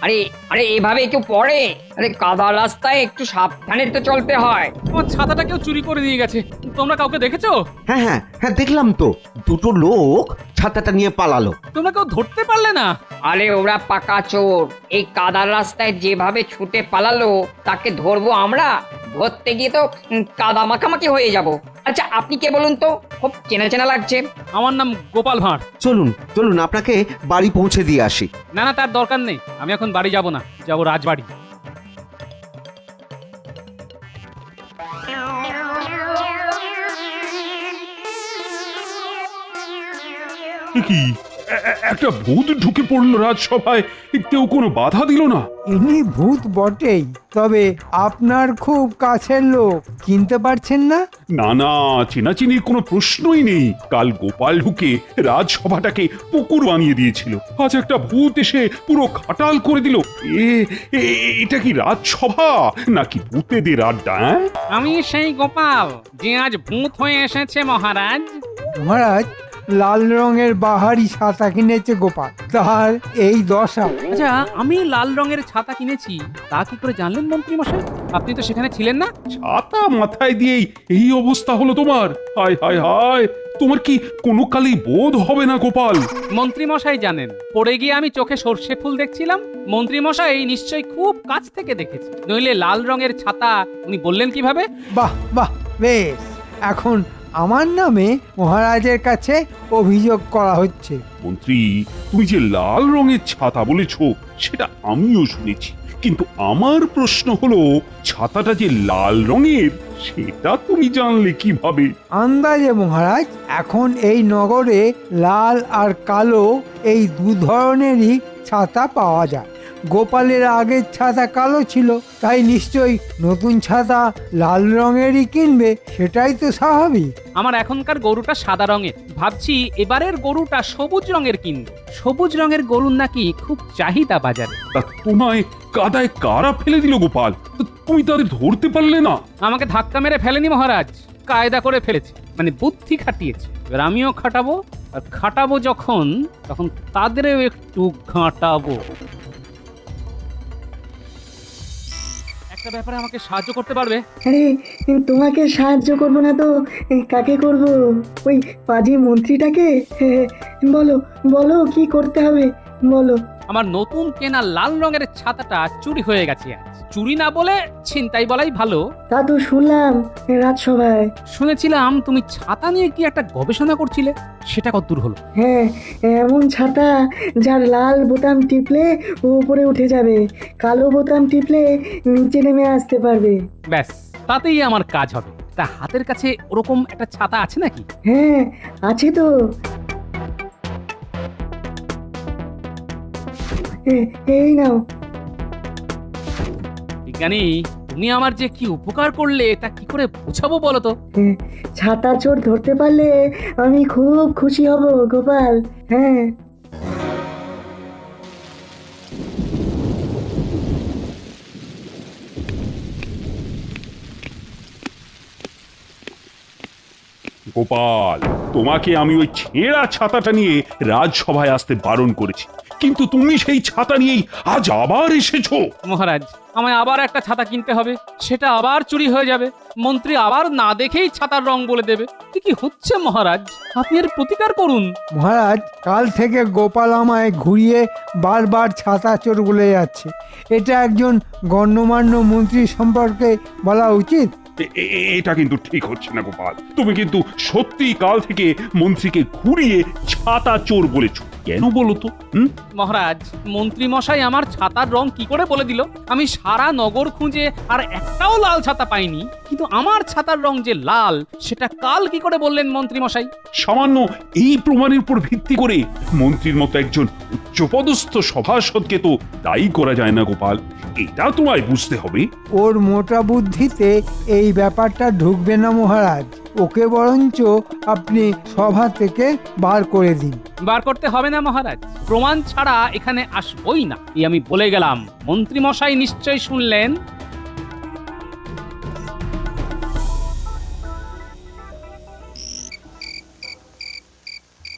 আরে আরে, এভাবে কেউ পড়ে? আরে কাদা রাস্তায় একটু সাবধানে তো চলতে হয়। আমার ছাতাটা কেউ চুরি করে দিয়ে গেছে, তোমরা কাউকে দেখেছো? হ্যাঁ হ্যাঁ হ্যাঁ, দেখলাম তো, দুটো লোক ছাতাটা নিয়ে পালালো। তোমরা কেউ ধরতে পারলে না? আরে ওরা পাকা চোর, এই কাদার রাস্তায় যেভাবে ছুটে পালালো তাকে ধরবো আমরা? ধরতে গিয়ে তো কাদা মাখামাখি হয়ে যাব। আচ্ছা, আপনি কে বলুন তো? খুব চেনা চেনা লাগছে। আমার নাম গোপাল ভাঁড়। চলুন চলুন, আপনাকে বাড়ি পৌঁছে দিয়ে আসি। না না, তার দরকার নেই, আমি এখন বাড়ি যাব না, যাব রাজবাড়ি। কি একটা ভূত ঢুকে পড়লো রাজসভায়, কেউ কোনো বাধা দিল না? ইনি ভূত বটেই, তবে আপনার খুব কাছের লোক, চিনতে পারছেন না? না না, চেনাচিনির কোনো প্রশ্নই নেই। কাল গোপাল ঢুকে রাজসভাটাকে পুকুর বানিয়ে দিয়েছিল, আজ একটা ভূত এসে পুরো খাটাল করে দিল। এটা কি রাজসভা নাকি ভূতেদের আড্ডা? আমি সেই গোপাল যে আজ ভূত হয়ে এসেছে মহারাজ। মহারাজ, লাল রঙের বাহারি ছাতা কিনেছে গোপাল, তার এই দশা। আচ্ছা, আমি লাল রঙের ছাতা কিনেছি, তা কি করে জানলেন মন্ত্রী মশাই? আপনি তো সেখানে ছিলেন না। ছাতা মাথায় দিয়েই এই অবস্থা হলো তোমার? হায় হায় হায়, তোমার কি কোনো কালেই বোধ হবে না গোপাল? মন্ত্রী মশাই জানেন, পড়ে গিয়ে আমি চোখে সর্ষে ফুল দেখছিলাম। মন্ত্রী মশাই নিশ্চয়ই খুব কাছ থেকে দেখেছে, নইলে লাল রঙের ছাতা উনি বললেন কিভাবে? বাহ বাহ, বেশ, এখন আমার নামে মহারাজের কাছে অভিযোগ করা হচ্ছে। মন্ত্রী, তুমি যে লাল রঙের ছাতা বলেছো সেটা আমিও শুনেছি, কিন্তু আমার প্রশ্ন হলো ছাতাটা যে লাল রঙের সেটা তুমি জানলে কিভাবে? আন্দাজে মহারাজ, এখন এই নগরে লাল আর কালো এই দু ধরনেরই ছাতা পাওয়া যায়। গোপালের আগের ছাতা কালো ছিল, তাই নিশ্চয়ই নতুন ছাতা লাল রঙেরই কিনবে, সেটাই তো স্বাভাবিক। আমার এখনকার গরুটা সাদা রঙের, ভাবছি এবারের গরুটা সবুজ রঙের কিনবো। সবুজ রঙের গরুর নাকি খুব চাহিদা বাজারে। তা তোমায় কাদায় কারা ফেলে দিল গোপাল? তুমি তাদের ধরতে পারলে না? আমাকে ধাক্কা মেরে ফেলেনি মহারাজ, কায়দা করে ফেলেছে, মানে বুদ্ধি খাটিয়েছে। এবার আমিও খাটাবো, আর খাটাবো যখন তখন তাদেরও একটু ঘাঁটাবো। একটা ব্যাপারে আমাকে সাহায্য করতে পারবে? আরে তোমাকে সাহায্য করব না তো কাকে করব? ওই পাজি মন্ত্রীটাকে। বলো বলো কি করতে হবে বলো। আমার নতুন কেনা লাল রঙের ছাতাটা চুরি হয়ে গেছে আজ। চুরি না বলে ছিনতাই বলাই ভালো। তা তো শুনলাম রাজসভায়। শুনেছিলাম তুমি ছাতা নিয়ে কি একটা গবেষণা করছিলে, সেটা কতদূর হলো? হ্যাঁ, এমন ছাতা যার লাল বোতাম টিপলে উপরে উঠে যাবে, কালো বোতাম টিপলে নিচে নেমে আসতে পারবে। ব্যাস, তাতেই আমার কাজ হবে। তা হাতের কাছে ওরকম একটা ছাতা আছে নাকি? হ্যাঁ আছে তো। এই নাও। বিজ্ঞানী, তুমি আমার যে কি উপকার করলে তা কি করে বোঝাবো বলো তো? ছাতা চোর ধরতে পারলে আমি খুব খুশি হব গোপাল। হ্যাঁ গোপাল, তোমাকে আমি ওই ছেঁড়া ছাতাটা নিয়ে রাজসভায় আসতে বারণ করেছি, কিন্তু তুমি সেই ছাতা নিয়েই আজ আবার এসেছো। মহারাজ, আমায় আবার একটা ছাতা কিনতে হবে, সেটা আবার চুরি হয়ে যাবে। মন্ত্রী আবার না দেখেই ছাতার রং বলে দেবে। কি হচ্ছে মহারাজ? আপনি এর প্রতিকার করুন। মহারাজ, কাল থেকে গোপাল আমায় ঘুরিয়ে বারবার ছাতা চোর বলে যাচ্ছে। এটা একজন গণ্যমান্য মন্ত্রী সম্পর্কে বলা উচিত। এটা কিন্তু ঠিক হচ্ছে না গোপাল। তুমি কিন্তু সত্যি কাল থেকে মন্ত্রীকে ঘুরিয়ে ছাতা চোর বলেছো, কেন বলো তো? মহারাজ, মন্ত্রী মশাই আমার ছাতার রং কি করে বলে দিল? আমি সারা নগর খুঁজে আর একটাও লাল ছাতা পাইনি, কিন্তু আমার ছাতার রং যে লাল সেটা কাল কি করে বললেন মন্ত্রী মশাই? সামান্য এই প্রমাণের উপর ভিত্তি করে মন্ত্রীর মতো একজন উচ্চপদস্থ সভাসদকে তো দায়ী করা যায় না গোপাল, এটা তোমায় বুঝতে হবে। ওর মোটা বুদ্ধিতে এই ব্যাপারটা ঢুকবে না মহারাজ। ওকে বরঞ্চ আপনি সভা থেকে বার করে দিন। বার করতে হবে না মহারাজ, প্রমাণ ছাড়া এখানে আসবই না, এই আমি বলে গেলাম। মন্ত্রী মশাই নিশ্চয় শুনলেন।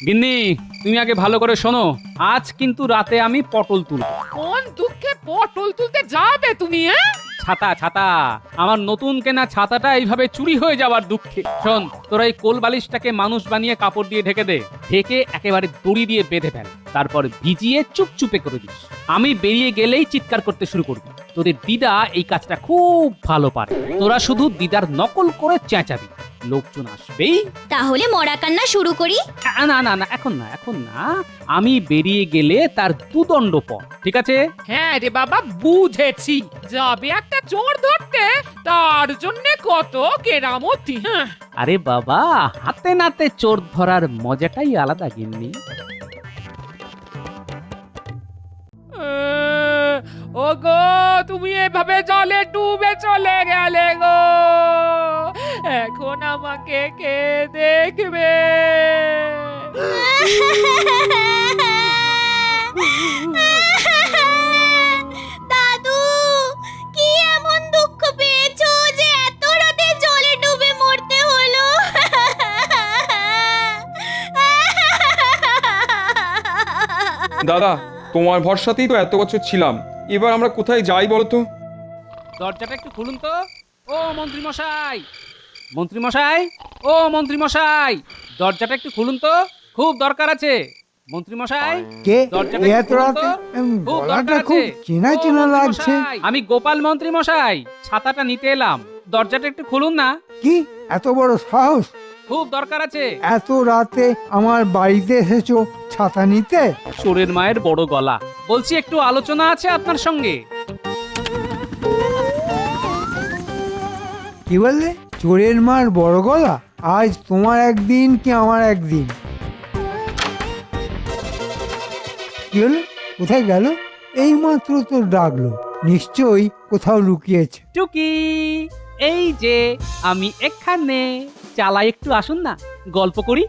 গিন্নি, তুমি আগে ভালো করে শোনো, আজ কিন্তু রাতে আমি পটল তুলব। কোন দুঃখে পটল তুলতে যাবে তুমি? ছাতা ছাতা, আমার নতুন কেনা ছাতাটা এইভাবে চুরি হয়ে যাওয়ার দুঃখে। শোন, তোরা এই কোল বালিশটাকে মানুষ বানিয়ে কাপড় দিয়ে ঢেকে দে, ঢেকে একেবারে দড়ি দিয়ে বেঁধে ফেল, তারপর ভিজিয়ে চুপচুপে করে দিস। আমি বেরিয়ে গেলেই চিৎকার করতে শুরু করবি। তোদের দিদা এই কাজটা খুব ভালো পারে, তোরা শুধু দিদার নকল করে চেঁচাবি, লোকজন আসবেই। তাহলে মরা কান্না শুরু করি? না না না, এখন না, এখন না, আমি বেরিয়ে গেলে তার দুদণ্ড পর, ঠিক আছে? হ্যাঁ রে বাবা, বুঝেছি। যাবে একটা চোর ধরতে, তার জন্য কত কেরামতি। হ্যাঁ, আরে বাবা, হাতে নাতে চোর ধরার মজাটাই আলাদা গিন্নি। ওগো, তুমি এভাবে জলে ডুবে চলে গেলে গো, এখন আমাকে কে দেখবে? দাদু, কি এমন দুঃখ পেয়েছো যে এত রাতে জলে ডুবে মরতে হলো? দাদা, তোমার ভরসাতেই তো এত বছর ছিলাম, এবার আমরা কোথায় যাই বলো তো? দরজাটা একটু খুলুন তো। ও মন্ত্রী মশাই, মন্ত্রী মশাই, ও মন্ত্রী মশাই, দরজাটা একটু খুলুন তো, খুব দরকার আছে। মন্ত্রী মশাই, কে? দরজাটা এত একটু খুলুন রাতে? তো, খুব গলাটা দরকার খুব আছে। চেনা ও চেনা মন্ত্রী লাগছে। মশাই, আমি গোপাল মন্ত্রী মশাই, ছাতাটা নিতে এলাম, দরজাটা একটু খুলুন না। কি এত বড় সাহস? খুব দরকার আছে। এত রাতে আমার বাড়িতে এসেছো ছাতা নিতে? চোরের মায়ের বড় গলা, বলছি একটু আলোচনা আছে আপনার সঙ্গে। কি বললে? চোরের মার বড় গলা? আজ তোমার একদিন কি আমার একদিন? কি হলো? কোথায় গেল? এই মাত্র তো ডাকলো, নিশ্চয়ই কোথাও লুকিয়েছে। টুকি, এই যে আমি এখানে, চালাই একটু আসুন না, গল্প করি।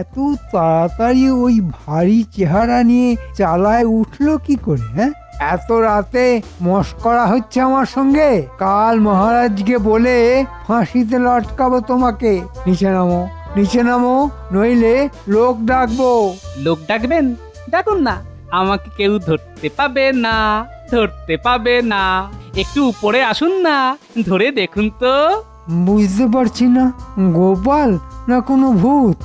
এত তাড়াতাড়ি ওই ভারী চেহারা নিয়ে চালায় উঠলো কি করে? হ্যাঁ, এত রাতে মস্করা হচ্ছে আমার সঙ্গে? কাল মহারাজকে বলে ফাঁসিতে লটকাবো তোমাকে। নিচে নামো, নিচে নামো, নইলে লোক ডাকবো। লোক ডাকবেন? ডাকুন না, আমাকে কেউ ধরতে পাবে না, ধরতে পাবে না। একটু উপরে আসুন না, ধরে দেখুন তো। বুঝতে পারছি না গোপাল না কোনো ভূত।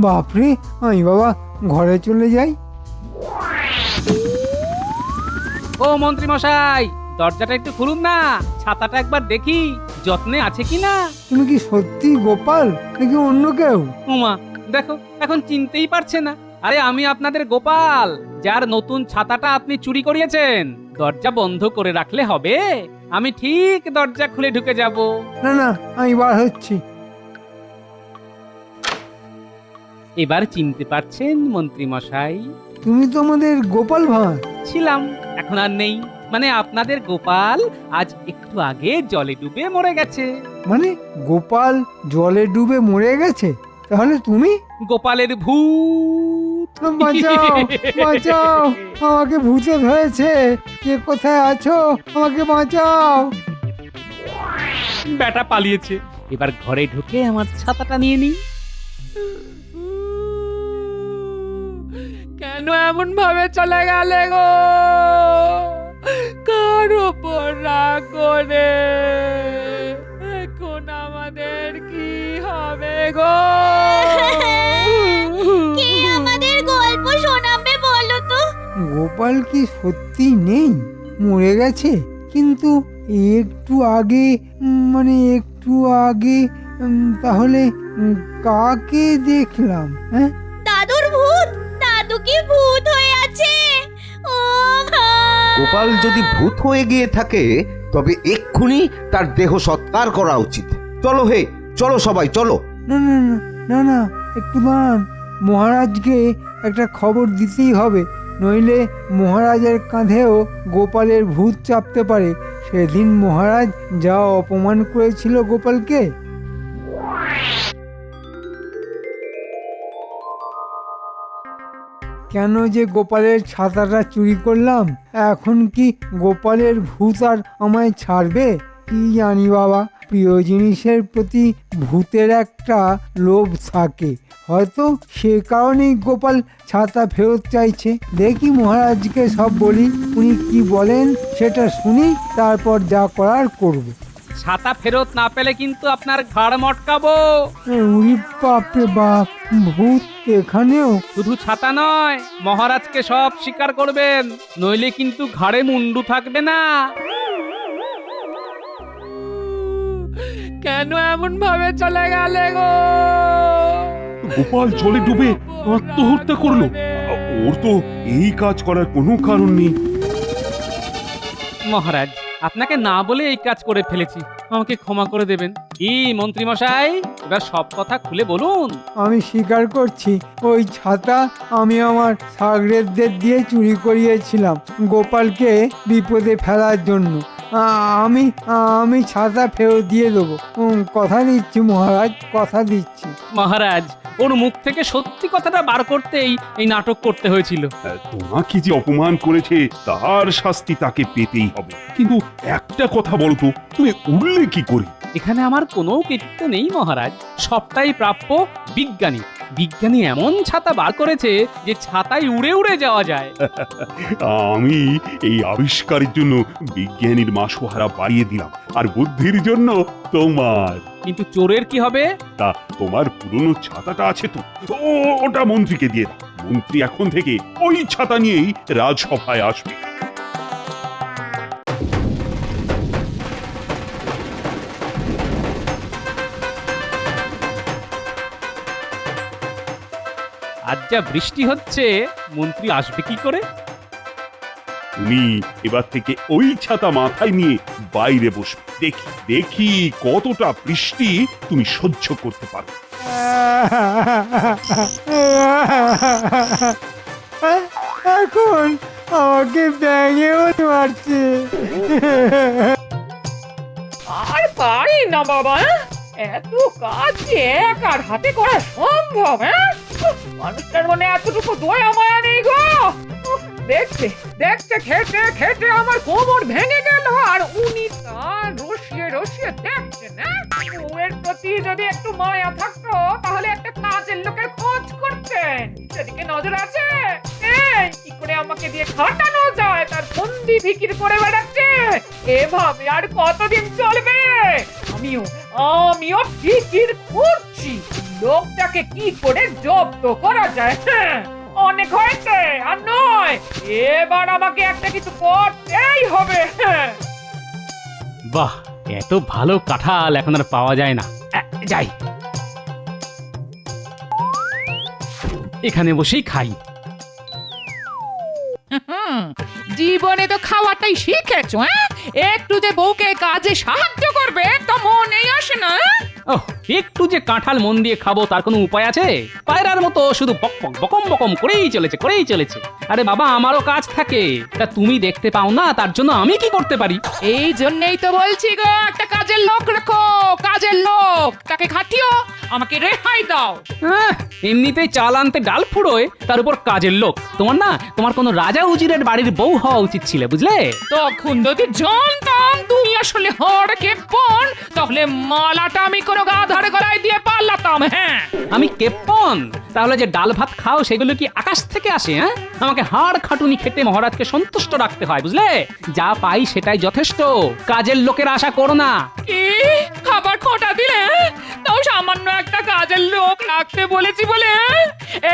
বাপরে, আমি বাবা ঘরে চলে যাই। ও মন্ত্রী মশাই, দরজাটা একটু খুলুন না, ছাতাটা একবার দেখি যত্নে আছে কিনা। তুমি কি সত্যি গোপাল নাকি অন্য কেউ? উমা, দেখো এখন চিনতেই পারছে না। আরে আমি আপনাদের গোপাল, যার নতুন ছাতাটা আপনি চুরি করিয়েছেন। দরজা বন্ধ করে রাখলে হবে? আমি ঠিক দরজা খুলে ঢুকে যাব। না না, আমি বার হচ্ছি। এবার চিনতে পারছেন মন্ত্রী মশাই? তুমি তো আমাদের গোপাল ভাঁড়। ছিলাম, এখন আর নেই। মানে আপনাদের গোপাল আজ একটু আগে জলে ডুবে মরে গেছে। মানে গোপাল জলে ডুবে মরে গেছে? তাহলে তুমি? গোপালের ভূত। বাঁচাও, বাঁচাও, আমাকে ভূতে ধরেছে। কে কোথায় আছো? আমাকে বাঁচাও। ব্যাটা পালিয়েছে, এবার ঘরে ঢুকে আমার ছাতাটা নিয়ে নিই। কেন এমন ভাবে চলে গেলে গো? কার ওপর রাগ করে? এখন আমাদের কি হবে গো? কে আমাদের গল্প শোনাবে বলো তো? গোপাল কি সত্যি নেই, মরে গেছে? কিন্তু একটু আগে মানে একটু আগে তাহলে কাকে দেখলাম? হ্যাঁ, দাদুর ভূত। দাদু কি ভূত হয়ে আছে? ও ভাই! গোপাল যদি ভূত হয়ে গিয়ে থাকে তবে এক্ষুনি তার দেহ সৎকার করা উচিত। চলো হে, চলো সবাই চলো। না না না না না, একটু দাঁড়ান। মহারাজকে একটা খবর দিতেই হবে, নইলে মহারাজের কাঁধেও গোপালের ভূত চাপতে পারে। সেদিন মহারাজ যা অপমান করেছিল গোপালকে। কেন যে গোপালের ছাতাটা চুরি করলাম? এখন কি গোপালের ভূত আর আমায় ছাড়বে? কি জানি বাবা, প্রিয় জিনিসের প্রতি ভূতের একটা লোভ থাকে, হয়তো সে কারণেই গোপাল ছাতা ফেরত চাইছে। দেখি মহারাজকে সব বলি, উনি কি বলেন সেটা শুনি, তারপর যা করার করব। ছাতা ফেরত না পেলে কিন্তু আপনার ঘাড় মটকাবো। উরি বাপরে বাপ, ভূত এখানেও? শুধু ছাতা নয়, মহারাজকে সব স্বীকার করবেন, নইলে কিন্তু ঘাড়ে মুন্ডু থাকবে না। কেন এমন ভাবে চলে গেলে গো? গোপাল জলে ডুবে আত্মহত্যা করলো? ওর তো এই কাজ করার কোনো কারণ নেই। মহারাজ, আপনাকে না বলে এই কাজ করে ফেলেছি, আমাকে ক্ষমা করে দেবেন। কি মন্ত্রী মশাই, এবার সব কথা খুলে বলুন। আমি স্বীকার করছি, ওই ছাতা আমি আমার সাগরেদদের দিয়ে চুরি করিয়েছিলাম গোপালকে বিপদে ফেলার জন্য। আমি ছাতা ফেরত দিয়ে দেবো, কথা দিচ্ছি মহারাজ, কথা দিচ্ছি। মহারাজ, ওর মুখ থেকে সত্যি কথাটা বার করতেই এই নাটক করতে হয়েছিল। তোমাকে যে অপমান করেছে তার শাস্তি তাকে পেতেই হবে। কিন্তু একটা কথা বলতো, তুমি উঠলে কি করে? এখানে আমার কোনো কৃতিত্ব নেই মহারাজ, সবটাই প্রাপ্য বিজ্ঞানী। বিজ্ঞানী এমন ছাতা বার করেছে যে ছাতায় উড়ে উড়ে যাওয়া যায়। আমি এই আবিষ্কারের জন্য বিজ্ঞানীর মাসোহারা বাড়িয়ে দিলাম, আর বুদ্ধির জন্য তোমার। কিন্তু চোরের কি হবে? তা তোমার পুরনো ছাতাটা আছে তো, ওটা মন্ত্রীকে দিয়ে দাও। মন্ত্রী এখন থেকে ওই ছাতা নিয়েই রাজসভায় আসবে। আজ যা বৃষ্টি হচ্ছে, মন্ত্রী আসবে কি করে? তুমি এবার থেকে ওই ছাতা মাথায় নিয়ে বাইরে বসবে। দেখি দেখি কতটা বৃষ্টি তুমি সহ্য করতে পারো। এখন আমাকে ব্যাঙেও মারছে। আর পারি না বাবা, এত কাজ যে একার হাতে করা সম্ভব? মানুষটার মনে এতটুকু দয়া মায়া নেই গো। দেখতে দেখতে খেতে খেতে আমার কোমর ভেঙে গেল, আর উনি তার রসিয়ে রসিয়ে দেখছেন। এর প্রতি যদি একটু মায়া থাকতো তাহলে একটা কাজের লোকের খোঁজ করতেন। সেদিকে নজর আছে? কি করে আমাকে দিয়ে খাটানো যায় তার ফন্দি ফিকির করে বেড়াচ্ছে। এভাবে আর কতদিন চলবে? আমিও ফিকির করছি লোকটাকে কি করে জব্দ করা যায়। হ্যাঁ, অনেক হয়েছে আর নয়, এবার আমাকে একটা কিছু করতেই হবে। হ্যাঁ। বাহ, এত ভালো কাঁঠাল এখন আর পাওয়া যায় না। যাই, এখানে বসেই খাই। জীবনে তো খাওয়াটাই শিখেছো, হ্যাঁ? একটু যে বউকে কাজে সাহায্য করবে তা মনেই আসে না। ওহ, একটু যে কাঁঠাল মন দিয়ে খাবো তার কোনো উপায় আছে? পায়রার মতো শুধু বকম বকম করেই চলেছে। আরে বাবা, আমারও কাজ থাকে, তা তুমি দেখতে পাও না, তার জন্য আমি কি করতে পারি? এই জন্যই তো বলছি গো, একটা কাজের লোক রাখো, কাজের লোক, তাকে খাটিও, আমাকে রেহাই দাও। এমনিতেই চাল আনতে ডাল ফুড়োয়, তার উপর কাজের লোক। তোমার কোনো রাজা উজিরের বাড়ির বউ হওয়া উচিত ছিল, বুঝলে? তখন যদি জানতাম তুমি আসলে হড়কে পণ, তাহলে মালাটা আমি কোনো গাধার গলায় দিয়ে পালাতাম। হ্যাঁ, আমি কেপন? তাহলে যে ডাল ভাত খাও সেগুলো কি আকাশ থেকে আসে? হ্যাঁ, আমাকে হাড় খাটুনি খেতে মহারাজকে সন্তুষ্ট রাখতে হয়, বুঝলে? যা পাই সেটাই যথেষ্ট, কাজের লোকের আশা করো না। কি খাবার খোটা দিলে? তাও সামান্য একটা কাজের লোক রাখতে বলেছি বলে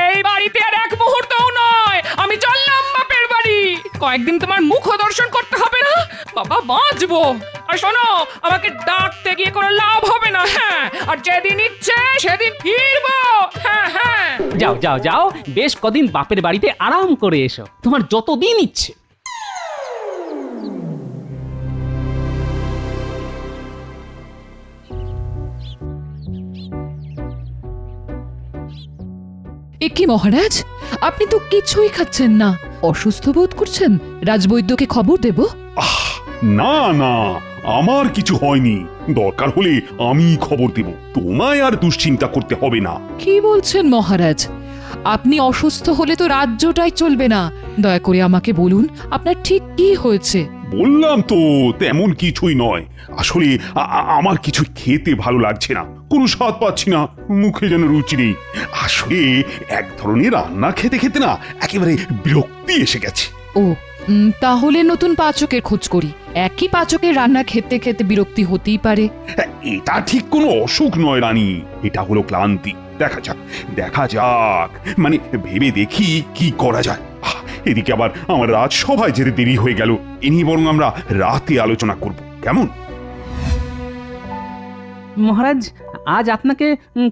এই বাড়িতে আর এক মুহূর্তও নয়। আমি চললাম বাপের বাড়ি। কয়েকদিন তোমার মুখ দর্শন করতে হবে না, বাবা বাঁচবো। আর শোনো, আমাকে ডাকতে গিয়ে কোনো লাভ হবে না। হ্যাঁ, আর যেদিন ইচ্ছে সেদিন ফিরবো। হ্যাঁ হ্যাঁ, যাও, বেশ কদিন বাপের বাড়িতে আরাম করে এসো, তোমার যতদিন ইচ্ছে। এ কি মহারাজ, আপনি তো কিছুই খাচ্ছেন না, অসুস্থ বোধ করছেন? রাজবৈদ্যকে খবর দেব? না, আমার কিছু হয়নি। দরকার হলে আমি খবর দেব, তোমায় আর দুশ্চিন্তা করতে হবে না। কি বলছেন মহারাজ? আপনি অসুস্থ হলে তো রাজ্যটাই চলবে না। দয়া করে আমাকে বলুন, আপনার ঠিক কি হয়েছে? বললাম তো, তেমন কিছুই নয়। আসলে আমার কিছু খেতে ভালো লাগছে না, কোনো স্বাদ পাচ্ছি না, মুখে যেন রুচি নেই। আসলে এক ধরনের রান্না খেতে খেতে না একেবারে বিরক্তি এসে গেছে। ও, তাহলে নতুন পাচকের খোঁজ করি। একই পাচকের রান্না খেতে খেতে বিরক্তি হতেই পারে। এটা ঠিক কোনো অসুখ নয় রানী, এটা হলো ক্লান্তি। দেখা যাক, মানে ভেবে দেখি কি করা যায়। এদিকে আবার আমার রাজসভায় যেতে দেরি হয়ে গেল, এ নিয়ে বরং আমরা রাতে আলোচনা করব, কেমন? মহারাজ, আজ আপনাকে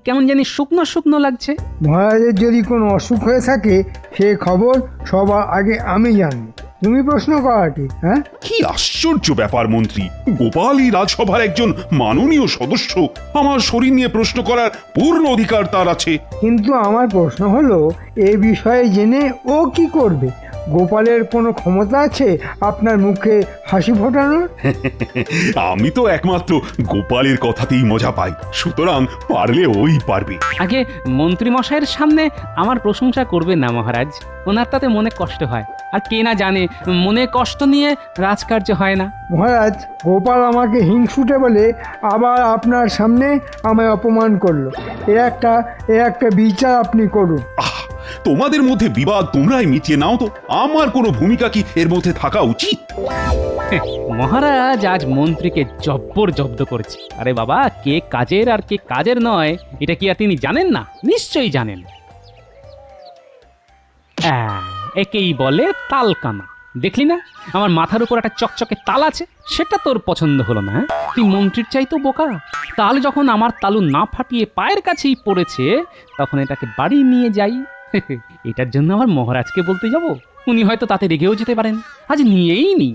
কেমন জানি শুকনো শুকনো লাগছে। মহারাজের যদি কোনো অসুখ হয়ে থাকে সে খবর সবার আগে আমি জানবো, তুমি প্রশ্ন করা কি? হ্যাঁ, কি আশ্চর্য ব্যাপার মন্ত্রী, গোপালই রাজসভার একজন মাননীয় সদস্য, আমার শরীর নিয়ে প্রশ্ন করার পূর্ণ অধিকার তার আছে। কিন্তু আমার প্রশ্ন হলো, এ বিষয়ে জেনে ও কি করবে? গোপালের কোনো ক্ষমতা আছে আপনার মুখে হাসি ফোটানোর? আমি তো একমাত্র গোপালের কথাতেই মজা পাই, সুতরাং পারলে ওই পারবে। আগে মন্ত্রী মশাইয়ের সামনে আমার প্রশংসা করবেন না মহারাজ, ওনার তাতে মনে কষ্ট হয়। আর কে না জানে, মনে কষ্ট নিয়ে রাজকার্য হয় না। মহারাজ, গোপাল আমাকে হিংসুটে বলে আবার আপনার সামনে আমায় অপমান করলো। এর একটা বিচার আপনি করুন। তোমাদের মধ্যে বিবাদ তোমরাই মিটিয়ে নাও তো, আমার কোনো ভূমিকা কি এর মধ্যে থাকা উচিত? মহারাজ আজ মন্ত্রীকে জব্দ করেছে। আরে বাবা, কে কাজের আর কে কাজের নয়, এটা কি আর তিনি জানেন না? নিশ্চয়ই জানেন। একেই বলে তালকানা। দেখলি না, আমার মাথার উপর একটা চকচকে তাল আছে, সেটা তোর পছন্দ হলো না? তুই মন্ত্রীর চাইতো বোকা। তাল যখন আমার তালু না ফাটিয়ে পায়ের কাছেই পড়েছে, তখন এটাকে বাড়ি নিয়ে যাই। এটার জন্য আমার মহারাজকে বলতে যাব? উনি হয়তো তাতে রেগেও যেতে পারেন। আজ নিয়েই নি।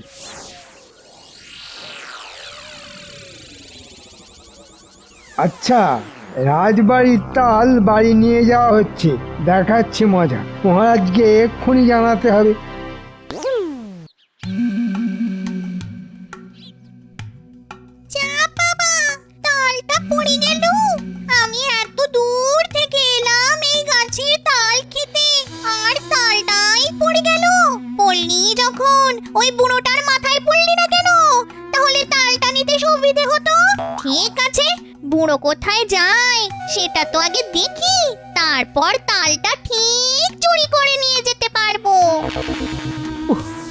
আচ্ছা, রাজবাড়ির তাল বাড়ি নিয়ে যাওয়া হচ্ছে, দেখাচ্ছে মজা। মহারাজকে এক্ষুনি জানাতে হবে। তালটা পড়ে গেল। আমি এত দূর থেকে এলাম এই গাছের তাল খেতে, আর তালটাই পড়ে গেল। পড়লি যখন ওই বুড়োটার মাথায় পড়লি না কেন? তাহলে তালটা নিতে সুবিধে হতো। ঠিক আছে, বুড়ো কোথায় যায় সেটা তো আগে দেখি, তারপর তালটা ঠিক চুরি করে নিয়ে যেতে পারবো।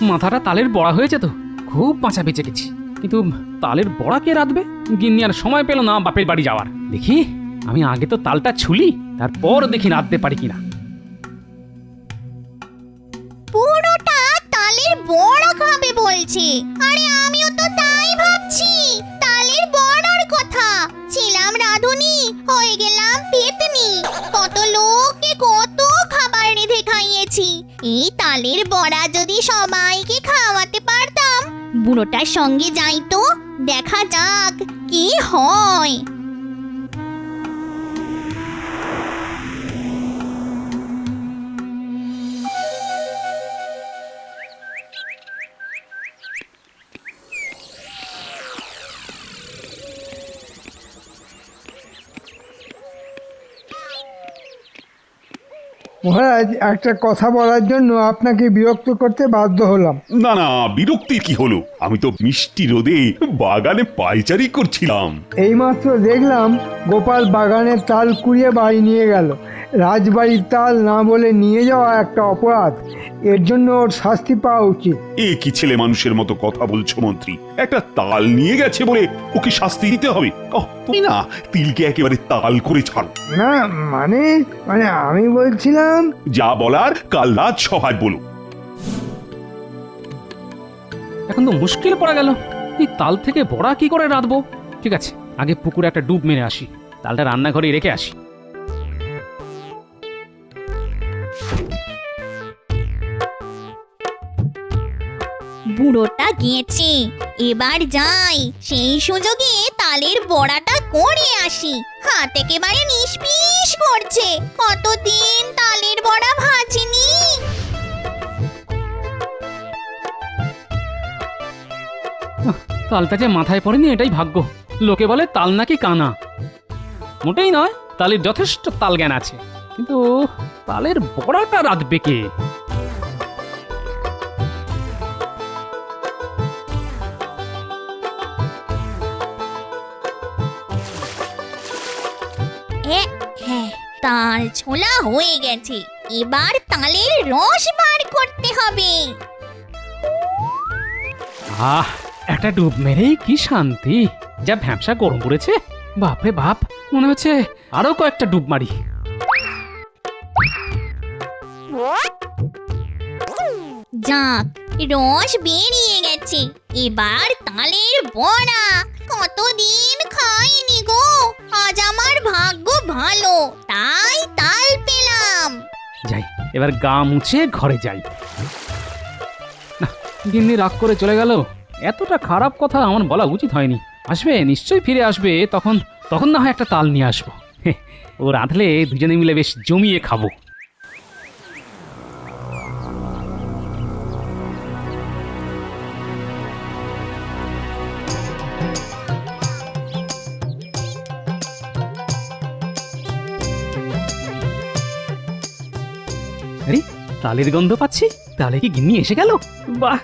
মাথাটা তালের বড়া হয়েছে তো, খুব বাঁচা বেঁচে গেছি। কিন্তু তালের বড়া কে রাঁধবে? গিন্নি আর সময় পেল না বাপের বাড়ি যাওয়ার। দেখি আমি আগে তো তালটা ছুলি, তারপর দেখি রাঁধতে পারি কিনা। পুরোটা তালের বড়া খাবে বলছে। আরে আমিও তো তাই ভাবছি, তালের বড়ার কথা। ছিলাম রাঁধুনি, হয়ে গেলাম পেতনি। কত লোককে কত খাবার রেঁধে খাইয়েছি। এই তালের বড়া যদি সবাইকে খাওয়াতে পারতাম, বুড়োটার সঙ্গে যাই তো, দেখা যাক কি হয়। মহারাজ, একটা কথা বলার জন্য আপনাকে বিরক্ত করতে বাধ্য হলাম। না না, বিরক্তির কি হলো? আমি তো মিষ্টি রোদে বাগানে পায়চারি করছিলাম। এইমাত্র দেখলাম গোপাল বাগানের তাল কুড়িয়ে বাড়ি নিয়ে গেল। রাজবাড়ির তাল না বলে নিয়ে যাওয়া একটা অপরাধ, এর জন্য ওর শাস্তি পাওয়া উচিত। এ কি ছেলে মানুষের মতো কথা বলছো মন্ত্রী? একটা তাল নিয়ে গেছে বলে ওকে শাস্তি দিতে হবে? তুমি না তিলকে একেবারে তাল করে ছাড়ো। না মানে মানে আমি বলছিলাম, যা বলার কাল রাত সভায় বলো। এখন তো মুশকিল পড়া গেল, এই তাল থেকে বড়া কি করে রাঁধবো? ঠিক আছে, আগে পুকুরে একটা ডুব মেরে আসি, তালটা রান্নাঘরে রেখে আসি। বুড়োটা গেছে, এবার যাই, সেই সুযোগে তালের বড়াটা করে আসি। হাত একেবারে নিষ্পিস করছে, কতদিন তালের বড়া ভাজিনি। তালটা যে মাথায় পড়েনি এটাই ভাগ্য। লোকে বলে তাল নাকি কানা, মোটেই নয়, তালের যথেষ্ট তাল জ্ঞান আছে, কিন্তু তালের বড়াটা রাঁধবে কে? তাল ছোলা হয়ে গেছে, এবার তালের রস বার করতে হবে। আহ, একটা ডুব মেরেই কি শান্তি! যা ভ্যাপসা গরম পড়েছে, বাপরে বাপ, মনে হচ্ছে আরো কয়েকটা ডুব মারি। যাক, রস বেরিয়ে গেছে, এবার তালের বড়া। কতদিন খাইনি গো, আজ আমার ভাগ্য ভালো, তাই তাল পেলাম। যাই, এবার গা মুছে ঘরে যাই। না, গিন্নি রাগ করে চলে গেল। এতটা খারাপ কথা আমার বলা উচিত হয়নি। আসবে, নিশ্চয়ই ফিরে আসবে, তখন তখন না হয় একটা তাল নিয়ে আসবো। ও রাঁধলে দুজনে মিলে বেশ জমিয়ে খাবো। আরে, তালের গন্ধ পাচ্ছি, তাহলে কি গিন্নি এসে গেল? বাহ,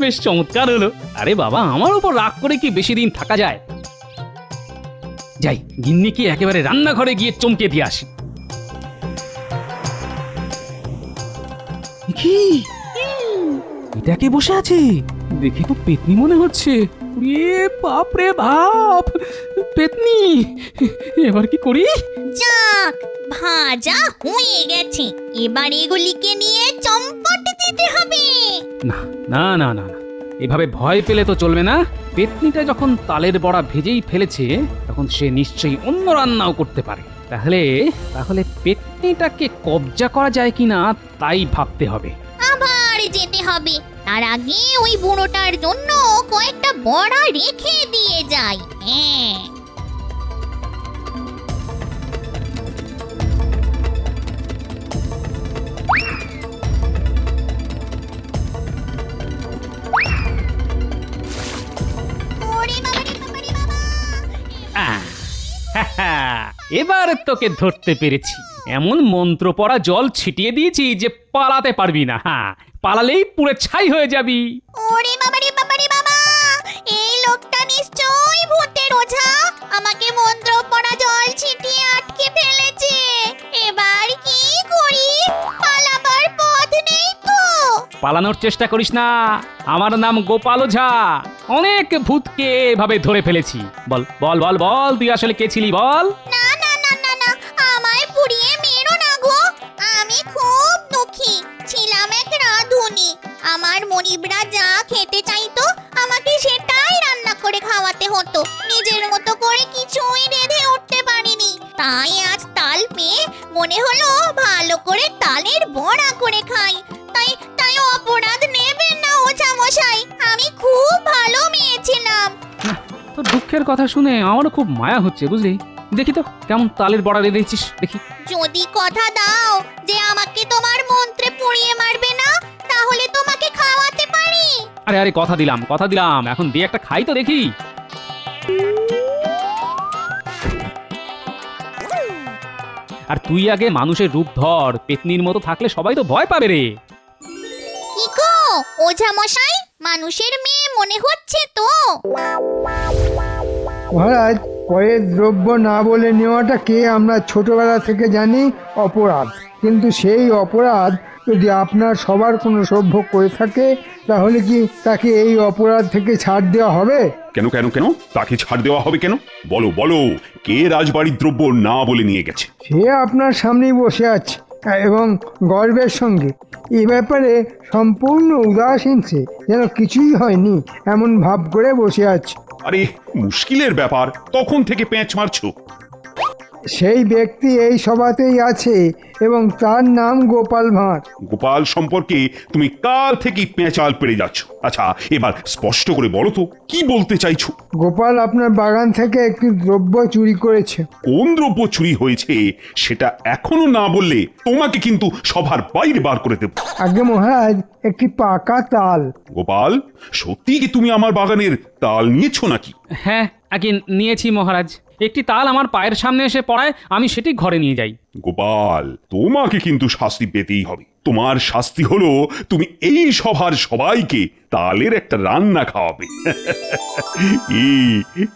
বেশ চমৎকার হলো। আরে বাবা, আমার উপর রাগ করে কি বেশি দিন থাকা যায়? যাই, গিন্নি কি একেবারে রান্নাঘরে গিয়ে চমকে দিয়ে আসি। কি এটা কে বসে আছে? দেখে তো পেতনি মনে হচ্ছে। বাপ রে বাপ, পেতনি! এবার কি করি? যাক, ভাজা হয়ে গেছে, এবার এগুলিকে নিয়ে চম্পট দিতে হবে। না না না না, এভাবে ভয় পেলে তো চলবে না। পেতনিটা যখন তালের বড়া ভেজেই ফেলেছে, তখন সে নিশ্চয়ই অন্য রান্নাও করতে পারে। তাহলে তাহলে পেতনিটাকে কবজা করা যায় কিনা তাই ভাবতে হবে। আবার যেতে হবে, তার আগে ওই বুড়োটার জন্য কয়েকটা বড়া রেখে দিয়ে যাই। হ্যাঁ, এবার তোকে ধরতে পেরেছি। এমন মন্ত্র পড়া জল ছিটিয়ে দিয়েছি যে পালাতে পারবি না। হ্যাঁ, পালালেই পুরো ছাই হয়ে যাবি। ওরে বাবারে বাবারে বাবা, এই লোকটা নিশ্চয়ই ভূতের ওঝা, আমাকে মন্ত্র পড়া জল ছিটিয়ে আটকে ফেলেছে। এবার কি করি? পালাবার পথ নেই তো। পালানোর চেষ্টা করিস না। আমার নাম গোপাল ওঝা। অনেক ভূতকে এভাবে ধরে ফেলেছি। বল বল বল বল, তুই আসলে কে ছিলি বল? না না না না না, আমায় পুড়িয়ে মেরো না গো। আমি খুব দুঃখী, ছিলাম এক রাঁধুনি। আমার মনিবরা যা খেতে চাইতো আমাকে সেটাই রান্না করে খাওয়াতে হতো। নিজের মতো করে কিছুই রেঁধে উঠতে পারিনি, তাই আজ তাল পেয়ে মনে হলো ভালো করে তালের বড়া করে খাই। তাই তাই অপরাধ নেবেন না ওঝা মশাই, আমি খুব ভালো মেয়ে ছিলাম। তোর দুঃখের কথা শুনে আমারও খুব মায়া হচ্ছে বুঝলি। দেখি তো কেমন তালের বড়া রেঁধেছিস দেখি। যদি কথা দাও যে আমাকে তোমার মন্ত্রে পুড়িয়ে মারবে না, তাহলে তোমাকে খাওয়াতে পারি। আরে আরে কথা দিলাম কথা দিলাম, এখন দিয়ে একটা খাই তো দেখি। আর তুই আগে মানুষের রূপ ধর, পেতনির মতো থাকলে সবাই তো ভয় পাবে রে। কি গো ওঝা মশাই, মানুষের মেয়ে মনে হচ্ছে তো? মহারাজ, পরের দ্রব্য না বলে নেওয়াটাকে আমরা ছোটবেলা থেকে জানি অপরাধ, কিন্তু সেই অপরাধ যদি আপনার সবার কোনো সভ্য করে থাকে তাহলে কি তাকে এই অপরাধ থেকে ছাড় দেওয়া হবে? কেন কেন কেন তাকে ছাড় দেওয়া হবে কেন? বলো বলো, কে রাজবাড়ির দ্রব্য না বলে নিয়ে গেছে? সে আপনার সামনেই বসে আছে এবং গর্বের সঙ্গে এই ব্যাপারে সম্পূর্ণ উদাসীন, সে যেন কিছুই হয়নি এমন ভাব করে বসে আছে। আরে মুশকিলের ব্যাপার, তখন থেকে প্যাঁচ মারছো। সেই ব্যক্তি এই সভাতেই আছে এবং তার নাম গোপাল ভাঁড়। গোপাল সম্পর্কে তুমি কাল থেকেই পেঁচাল পেরে যাচ্ছ। আচ্ছা, এবার স্পষ্ট করে বলো তো কি বলতে চাইছো? গোপাল আপনার বাগান থেকে একটি দ্রব্য চুরি করেছে। কোন দ্রব্য চুরি হয়েছে সেটা এখনো না বললে তোমাকে কিন্তু সভার বাইরে বার করে দেব। আগে মহারাজ, একটি পাকা তাল। গোপাল, সত্যি কি তুমি আমার বাগানের তাল নিয়েছো নাকি? হ্যাঁ আগে নিয়েছি মহারাজ। একটি তাল আমার পায়ের সামনে এসে পড়ায় আমি সেটি ঘরে নিয়ে যাই। গোপাল, তোমাকে কিন্তু শাস্তি পেতেই হবে। তোমার শাস্তি হলো তুমি এই সভার সবাইকে তালের একটা রান্না খাওয়াবে।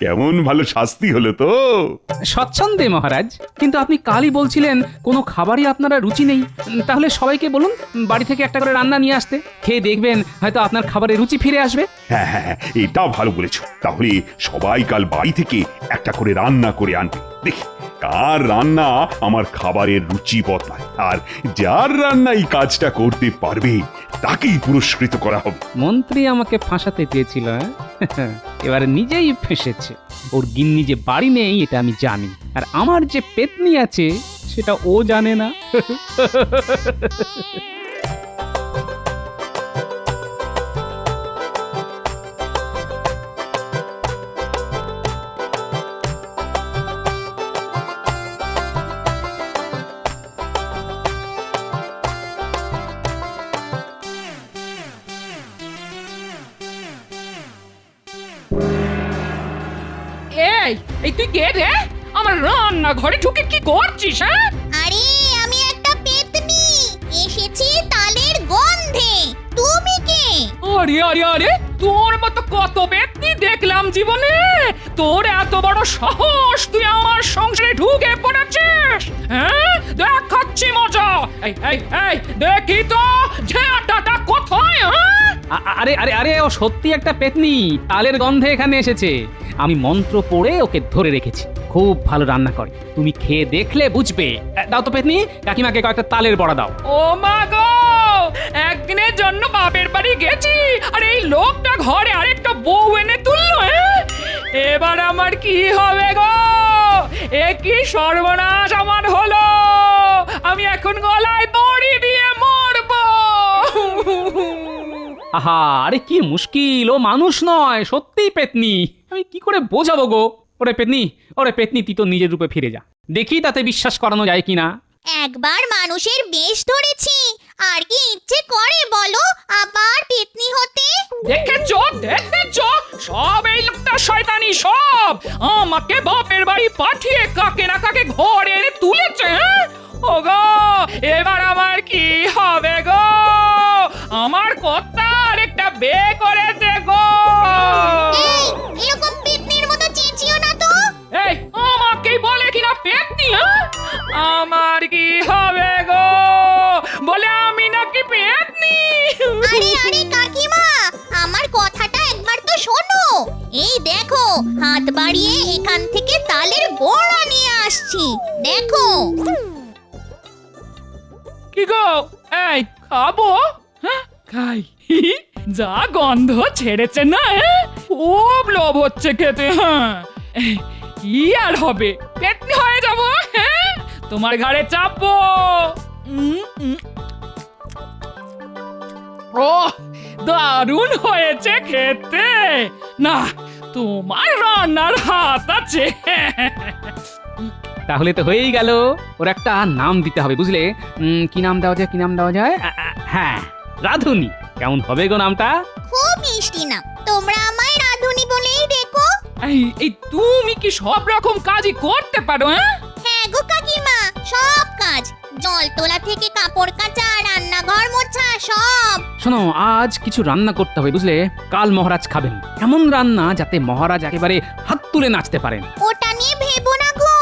কেমন ভালো শাস্তি হলো তো? স্বচ্ছন্দে মহারাজ, কিন্তু আপনি কালই বলছিলেন কোনো খাবারই আপনারা রুচি নেই। তাহলে সবাইকে বলুন বাড়ি থেকে একটা করে রান্না নিয়ে আসতে, খেয়ে দেখবেন হয়তো আপনার খাবারের রুচি ফিরে আসবে। হ্যাঁ হ্যাঁ হ্যাঁ, এটাও ভালো বলেছো। তাহলে সবাই কাল বাড়ি থেকে একটা করে রান্না করে আনবে, দেখি কার রান্না আমার খাবারের রুচি বদলায়। আর যার রান্না এই কাজটা করতে পারবে তাকেই পুরস্কৃত করা হবে। মন্ত্রী আমাকে ফাঁসাতে চেয়েছিল, এবারে নিজেই ফেঁসেছে। ওর গিন্নি যে বাড়ি নেই এটা আমি জানি, আর আমার যে পেতনি আছে সেটা ও জানে না। এই তুই কে রে? আমার রান্না ঘরে ঢুকে কি করছিস? হ্যাঁ, আরে আমি একটা পেতনি, এসেছি তালের গন্ধে। তুমি কে? আরে আরে আরে, তোর মতো কত ব্যক্তি দেখলাম জীবনে, তোর এত বড় সাহস তুই আমার সংসারে ঢুকে পড়েছিস? হ্যাঁ, দেখাচ্ছি মজা। এই এই এই দেখি তো ঝাঁটাটা কোথায়? আরে আরে আরে, ও সত্যি একটা পেতনি, তালের গন্ধে এখানে এসেছে। আমি মন্ত্র পড়ে ওকে ধরে রেখেছি, খুব ভালো রান্না করে, তুমি খেয়ে দেখলে বুঝবে। দাও তো পেতনি, কাকিমাকে কয়েকটা তালের বড়া দাও। ও মা গো, একদিনের জন্য বাপের বাড়ি গেছি আর এই লোকটা ঘরে আরেকটা বউ এনে তুললো। এবার আমার কি হবে গো? এ কি সর্বনাশ আমার হলো! আমি এখন গলায় দড়ি দিয়ে মরবো। আহা, আরে কি মুশকিল, ও মানুষ নয়, সত্যিই পেতনি। আমি কি করে বোঝাবো গো? ওরে পেতনি, ওরে পেতনি, তুই তো নিজের রূপে ফিরে যা, দেখি তাতে বিশ্বাস করানো যায় কিনা। একবার মানুষের বেশ ধরেছি, আর কি ইচ্ছে করে বলো আবার পেতনি হতে? দেখেছো দেখেছো, সব এই লোকটা শয়তানি, সব আমাকে বাপের বাড়ি পাঠিয়ে কাকে না কাকে ঘরে এনে তুলেছে। ওগো, এবার আমার কি হবে গো? আমার কর্তা আরেকটা বিয়ে করেছে গো। এই এরকম পেতনির মতো চেঁচিও না তো। এই আমাকেই বলে কিনা পেতনি? আমার কি হবে গো? বলে আমি নাকি পেতনি? আরে এই দেখো, হাত বাড়িয়ে এখান থেকে তালের বড়া নিয়ে আসছি, দেখো। কি গো, এই খাবো? হ্যাঁ, খাই। যা গন্ধ ছেড়েছে না, খুব লোভ হচ্ছে খেতে। হ্যাঁ, কি আর হবে, পেটনি হয়ে যাবো। হ্যাঁ, তোমার ঘাড়ে চাপবো। ও দারুণ হয়েছে খেতে। না, তোমার রান্নার হাত আছে। তাহলে তো হয়েই গেল। ওর একটা নাম দিতে হবে, বুঝলে? কি নাম দেওয়া যায়, কি নাম দেওয়া যায়? হ্যাঁ, রাধুনি। কেমন হবে গো নামটা? খুব মিষ্টি নাম, তোমরা আমায় রাধুনি বলেই ডেকো। এই তুমি কি সব রকম কাজই করতে পারো? হ্যাঁ গো কাকিমা, সব কাজ, জল তোলা থেকে কাপড় কাচা, রান্নাঘর মোছা, সব। শোনো, আজ কিছু রান্না করতে হবে, বুঝলে? কাল মহারাজ খাবেন এমন রান্না যাতে মহারাজ একেবারে হাত তুলে নাচতে পারেন। ওটা নিয়ে ভেবো না গো,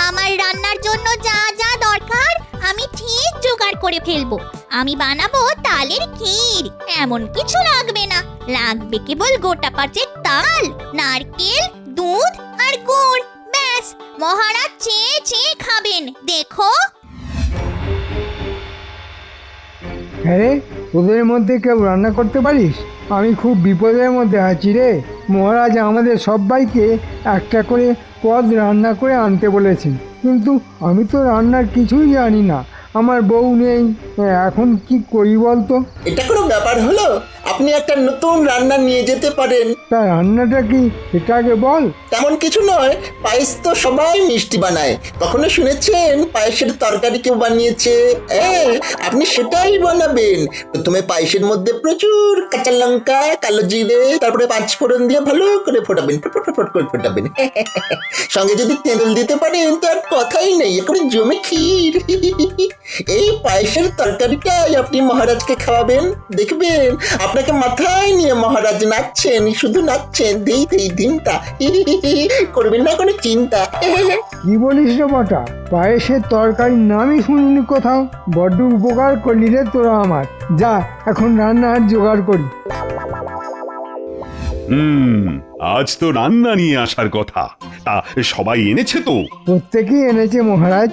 আমার রান্নার জন্য যা যা দরকার আমি ঠিক জোগাড় করে ফেলবো। আমি বানাবো তালের ক্ষীর, এমন কিছু লাগবে না, লাগবে কেবল গোটা পাঁচেক তাল, নারকেল, দুধ আর গুড়। ব্যাস, মহারাজ চেয়ে চেয়ে খাবেন, দেখো। হ্যাঁ রে, তোদের মধ্যে কেউ রান্না করতে পারিস? আমি খুব বিপদের মধ্যে আছি রে। মহারাজ আমাদের সবাইকে একটা করে পদ রান্না করে আনতে বলেছেন, কিন্তু আমি তো রান্নার কিছুই জানি না, আমার বউ নেই, এখন কি করি বলতো? এটা কোনো ব্যাপার হলো? আপনি একটা নতুন রান্না নিয়ে যেতে পারেন। তা রান্নাটা কি সেটা আগে বল। তেমন কিছু নয়, পায়েস তো সবাই মিষ্টি বানায়, কখনো শুনেছেন পায়েসের তরকারি কেউ বানিয়েছে? আপনি সেটাই বানাবেন। প্রথমে পায়েসের মধ্যে প্রচুর কাঁচা লঙ্কা, কালো জিরে, তারপরে পাঁচফোড়ন দিয়ে ভালো করে ফোটাবেন, ফটফট করে ফোটাবেন। সঙ্গে যদি তেঁতুল দিতে পারেন তো আর কথাই নেই, একেবারে জমে ক্ষীর। এই পায়েসের তরকারিটাই আপনি মহারাজকে খাওয়াবেন, দেখবেন আপনাকে মাথায় নিয়ে মহারাজ নাচছেন, শুধু নাচছেন, দেই দেই দিনটা। করবেন না কোনো চিন্তা। কি বলিস রে বটা, পায়েসের তরকারির নামই শুনিনি কোথাও। বড্ড উপকার করলি রে তোরা আমার। যা, এখন রান্নার জোগাড় করি। আজ তো রান্না নিয়ে আসার কথা, তা সবাই এনেছে তো? প্রত্যেকেই এনেছে মহারাজ।